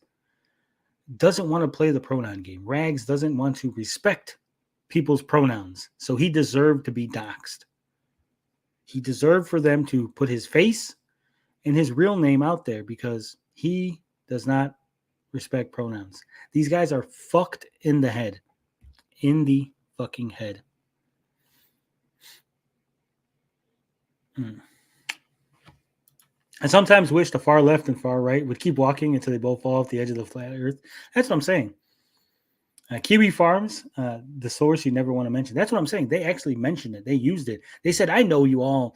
doesn't want to play the pronoun game. Rags doesn't want to respect people's pronouns. So he deserved to be doxed. He deserved for them to put his face and his real name out there because he does not respect pronouns. These guys are fucked in the head. In the fucking head. I sometimes wish the far left and far right would keep walking until they both fall off the edge of the flat earth. That's what I'm saying. Kiwi Farms, the source you never want to mention. That's what I'm saying. They actually mentioned it. They used it. They said, I know we all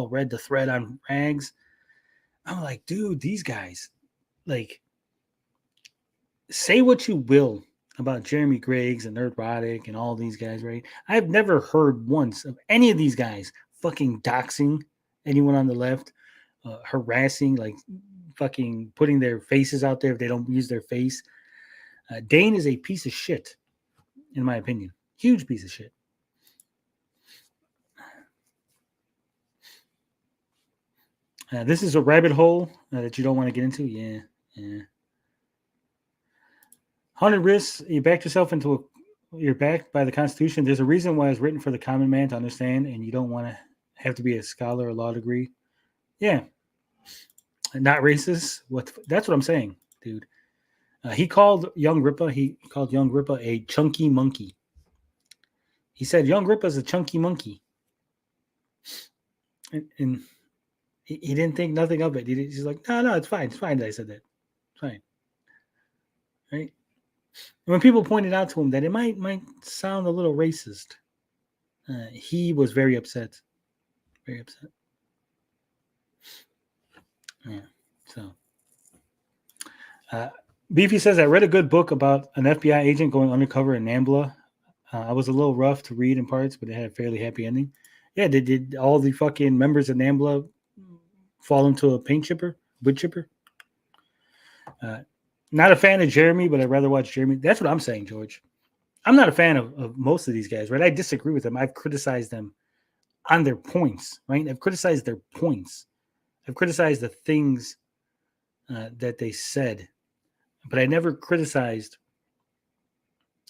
read the thread on Rags. I'm like, dude, these guys, like, say what you will about Jeremy Griggs and Nerdrotic and all these guys, right? I've never heard once of any of these guys fucking doxing anyone on the left, harassing, like fucking putting their faces out there if they don't use their face. Dane is a piece of shit, in my opinion. Huge piece of shit. This is a rabbit hole that you don't want to get into. Yeah. 100 risks. You backed yourself into you're backed by the Constitution. There's a reason why it's written for the common man to understand, and you don't want to have to be a scholar or law degree. Yeah. Not racist. That's what I'm saying, dude. He called Young Grippa a chunky monkey. He said Young Grippa's a chunky monkey. And he didn't think nothing of it. He's like, no, it's fine. It's fine that I said that. It's fine. Right? And when people pointed out to him that it might sound a little racist, he was very upset. Very upset. Yeah. So, Beefy says, I read a good book about an FBI agent going undercover in NAMBLA. I was a little rough to read in parts, but it had a fairly happy ending. Yeah, did all the fucking members of NAMBLA fall into a wood chipper? Not a fan of Jeremy, but I'd rather watch Jeremy. That's what I'm saying, George. I'm not a fan of most of these guys, right? I disagree with them. I've criticized them on their points, right? I've criticized their points. I've criticized the things that they said, but I never criticized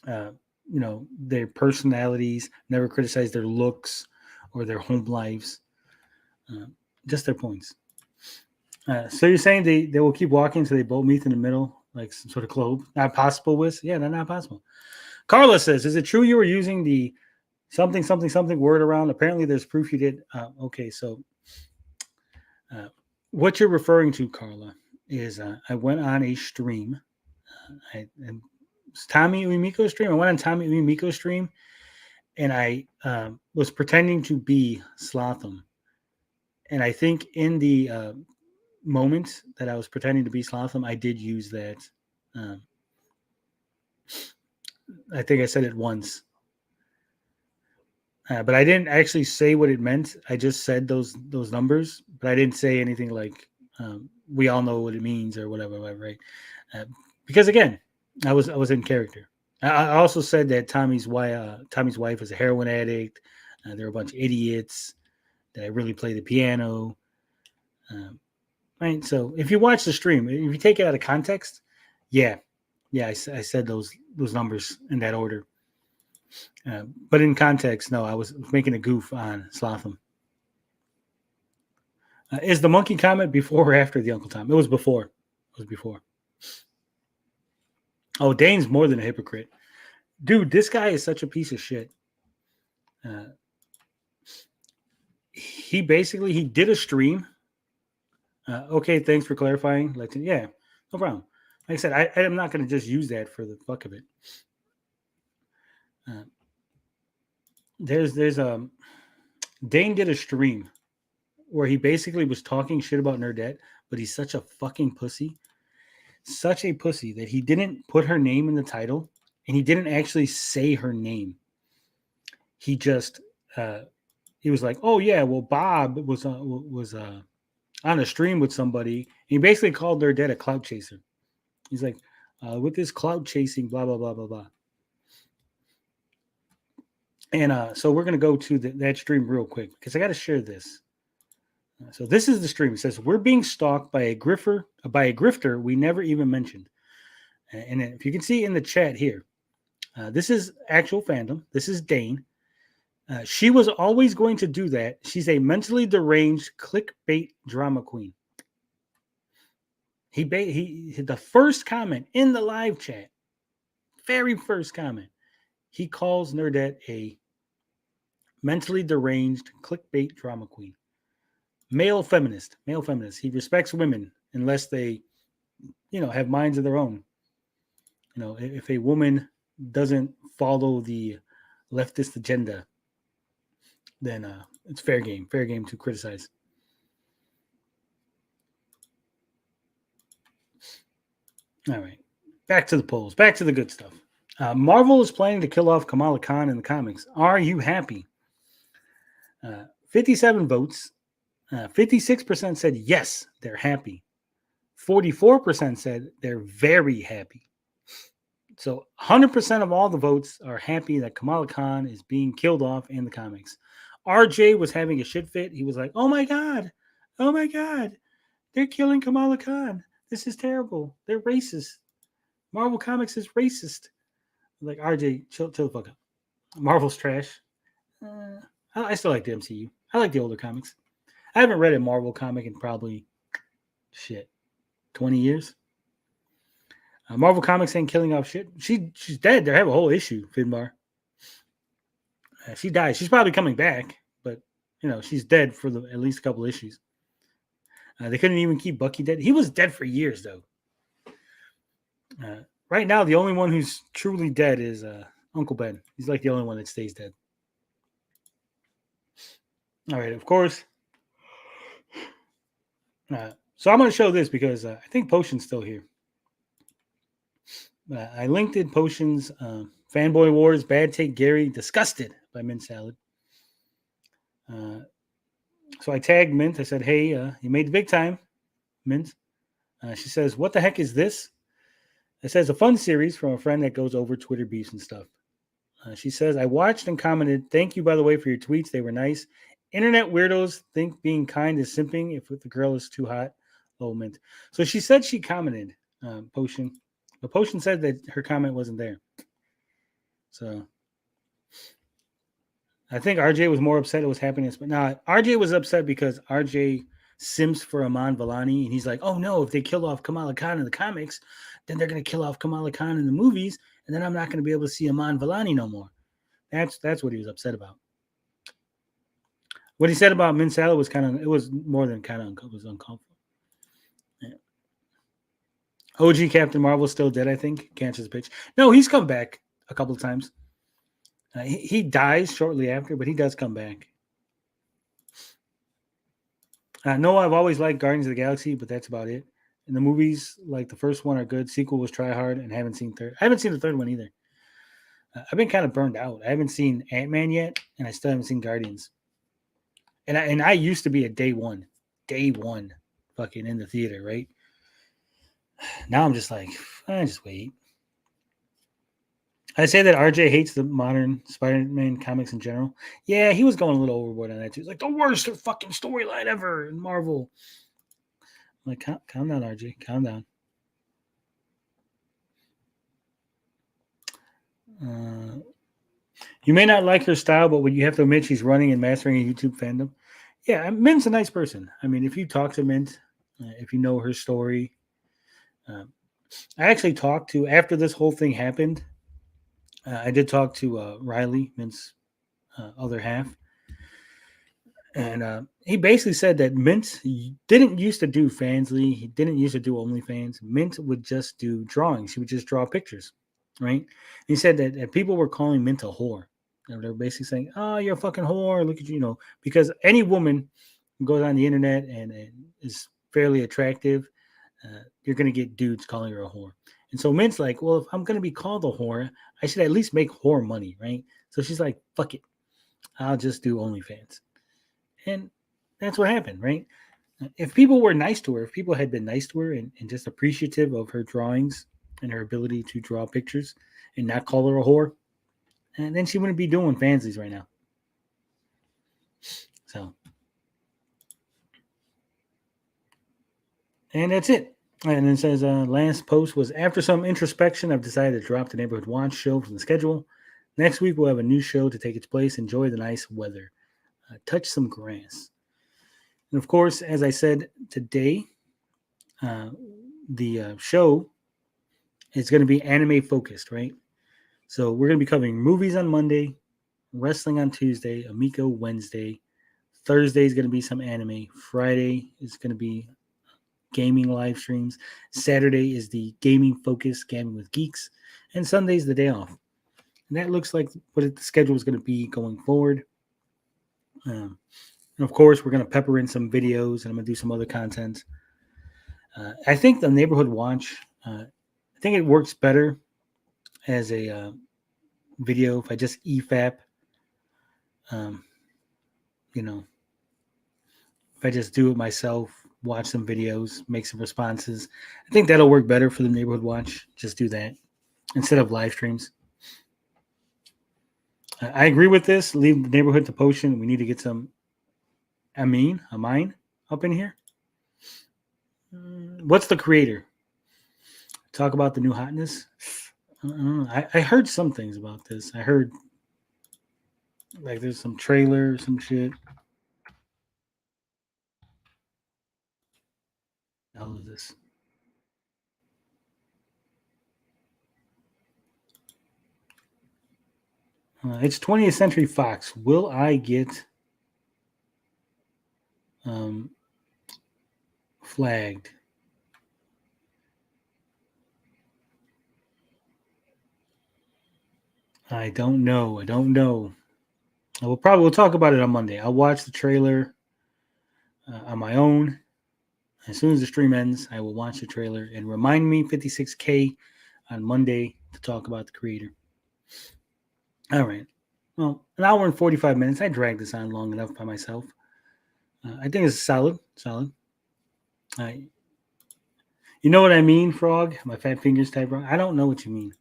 their personalities, never criticize their looks or their home lives, just their points. So you're saying they will keep walking until they both meet in the middle, like some sort of globe? Not possible, Wiz? Yeah, that's not possible. Carla says, is it true you were using the something, something, something word around? Apparently there's proof you did. Okay, so what you're referring to, Carla, is I went on a stream. Tommy Umiko's stream. I went on Tommy Umiko's stream, and I was pretending to be Slotham. And I think in the moment that I was pretending to be Slotham, I did use that. I think I said it once. But I didn't actually say what it meant. I just said those numbers, but I didn't say anything like we all know what it means or whatever, right? Because again, I was in character. I also said that Tommy's wife is a heroin addict. They're a bunch of idiots. That I really play the piano. Right. So if you watch the stream, if you take it out of context, yeah, I said those numbers in that order. But in context, no, I was making a goof on Slotham. Is the monkey comment before or after the Uncle Tom? It was before. It was before. Oh, Dane's more than a hypocrite. Dude, this guy is such a piece of shit. He did a stream. Okay, thanks for clarifying. Yeah, no problem. Like I said, I'm not going to just use that for the fuck of it. Dane did a stream where he basically was talking shit about Nerdette, but he's such a fucking pussy. Such a pussy that he didn't put her name in the title, and he didn't actually say her name. He just he was like, "Oh yeah, well Bob was on a stream with somebody." He basically called Nerdette a clout chaser. He's like, "With this clout chasing, blah blah blah blah blah." And so we're gonna go to that stream real quick because I got to share this. So this is the stream. It says we're being stalked by a grifter we never even mentioned. And if you can see in the chat here, this is actual fandom. This is Dane. She was always going to do that. She's a mentally deranged clickbait drama queen. He the first comment in the live chat, very first comment, he calls Nerdette a mentally deranged clickbait drama queen. Male feminist. He respects women unless they, have minds of their own. If a woman doesn't follow the leftist agenda, then it's fair game to criticize. All right, back to the polls, back to the good stuff. Marvel is planning to kill off Kamala Khan in the comics. Are you happy? 57 votes. 56% said yes, they're happy. 44% said they're very happy. So 100% of all the votes are happy that Kamala Khan is being killed off in the comics. RJ was having a shit fit. He was like, oh my God, they're killing Kamala Khan. This is terrible. They're racist. Marvel Comics is racist. Like, RJ, chill the fuck up. Marvel's trash. I still like the MCU. I like the older comics. I haven't read a Marvel comic in probably 20 years. Marvel Comics ain't killing off shit. She's dead. They have a whole issue, Finbar. She died. She's probably coming back, but she's dead for at least a couple issues. They couldn't even keep Bucky dead. He was dead for years, though. Right now, the only one who's truly dead is Uncle Ben. He's like the only one that stays dead. All right, of course. So I'm going to show this because I think Potion's still here. I linked in Potion's Fanboy Wars, Bad Take Gary, Disgusted by Mint Salad. So I tagged Mint. I said, hey, you made the big time, Mint. She says, what the heck is this? It says a fun series from a friend that goes over Twitter beefs and stuff. She says, I watched and commented. Thank you, by the way, for your tweets. They were nice. Internet weirdos think being kind is simping if the girl is too hot. Oh, Mint. So she said she commented, Potion. But Potion said that her comment wasn't there. So I think RJ was more upset it was happening. But now RJ was upset because RJ sims for Aman Vellani, and he's like, "Oh no, if they kill off Kamala Khan in the comics, then they're gonna kill off Kamala Khan in the movies, and then I'm not gonna be able to see Aman Vellani no more." That's what he was upset about. What he said about Min Sala was it was more than it was uncomfortable. Yeah. OG Captain Marvel's still dead, I think. Cancer's bitch. No, he's come back a couple of times. He dies shortly after, but he does come back. No, I've always liked Guardians of the Galaxy, but that's about it. And the movies, like the first one, are good. Sequel was Try Hard, and I haven't seen the third one either. I've been kind of burned out. I haven't seen Ant-Man yet, and I still haven't seen Guardians. And I used to be a day one, fucking in the theater, right? Now I'm just like, I just wait. I say that RJ hates the modern Spider-Man comics in general. Yeah, he was going a little overboard on that too. He's like, the worst fucking storyline ever in Marvel. I'm like, calm down, RJ. Calm down. You may not like her style, but you have to admit she's running and mastering a YouTube fandom. Yeah, Mint's a nice person. I mean, if you talk to Mint, if you know her story. I actually talked to, after this whole thing happened, I did talk to Riley, Mint's other half. And he basically said that Mint didn't used to do Fansly. He didn't used to do OnlyFans. Mint would just do drawings. He would just draw pictures, right? He said that people were calling Mint a whore. They're basically saying, oh, you're a fucking whore. Look at you, because any woman who goes on the internet and is fairly attractive, you're going to get dudes calling her a whore. And so Mint's like, well, if I'm going to be called a whore, I should at least make whore money, right? So she's like, fuck it. I'll just do OnlyFans. And that's what happened, right? If people were nice to her, if people had been nice to her and just appreciative of her drawings and her ability to draw pictures and not call her a whore, and then she wouldn't be doing fansies right now. So, and that's it. And it says, last post was, after some introspection, I've decided to drop the Neighborhood Watch show from the schedule. Next week, we'll have a new show to take its place. Enjoy the nice weather. Touch some grass. And of course, as I said today, the show is going to be anime focused, right? So we're going to be covering movies on Monday, wrestling on Tuesday, Amico Wednesday. Thursday is going to be some anime. Friday is going to be gaming live streams. Saturday is the gaming focus, Gabbing with Geeks. And Sunday is the day off. And that looks like what the schedule is going to be going forward. And of course, we're going to pepper in some videos, and I'm going to do some other content. I think the Neighborhood Watch, I think it works better as a video if I just EFAP, if I just do it myself, watch some videos, make some responses. I think that'll work better for the Neighborhood Watch. Just do that instead of live streams. I agree with this. Leave the neighborhood to potion. We need to get some Amine up in here. What's the creator? Talk about the new hotness. I heard some things about this. I heard like there's some trailer, some shit. All of this. It's 20th Century Fox. Will I get flagged? I don't know. We'll talk about it on Monday. I'll watch the trailer on my own. As soon as the stream ends, I will watch the trailer and remind me 56K on Monday to talk about the creator. All right. Well, an hour and 45 minutes. I dragged this on long enough by myself. I think it's solid. You know what I mean, Frog? My fat fingers type wrong. I don't know what you mean.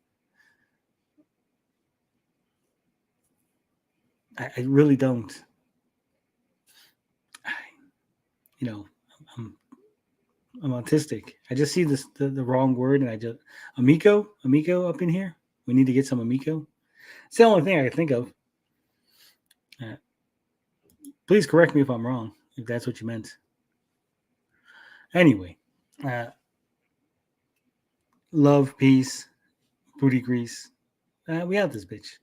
I really don't. I'm autistic. I just see the wrong word, and I just Amico up in here. We need to get some Amico. It's the only thing I can think of. Please correct me if I'm wrong, if that's what you meant. Anyway, love, peace, booty grease. We have this bitch.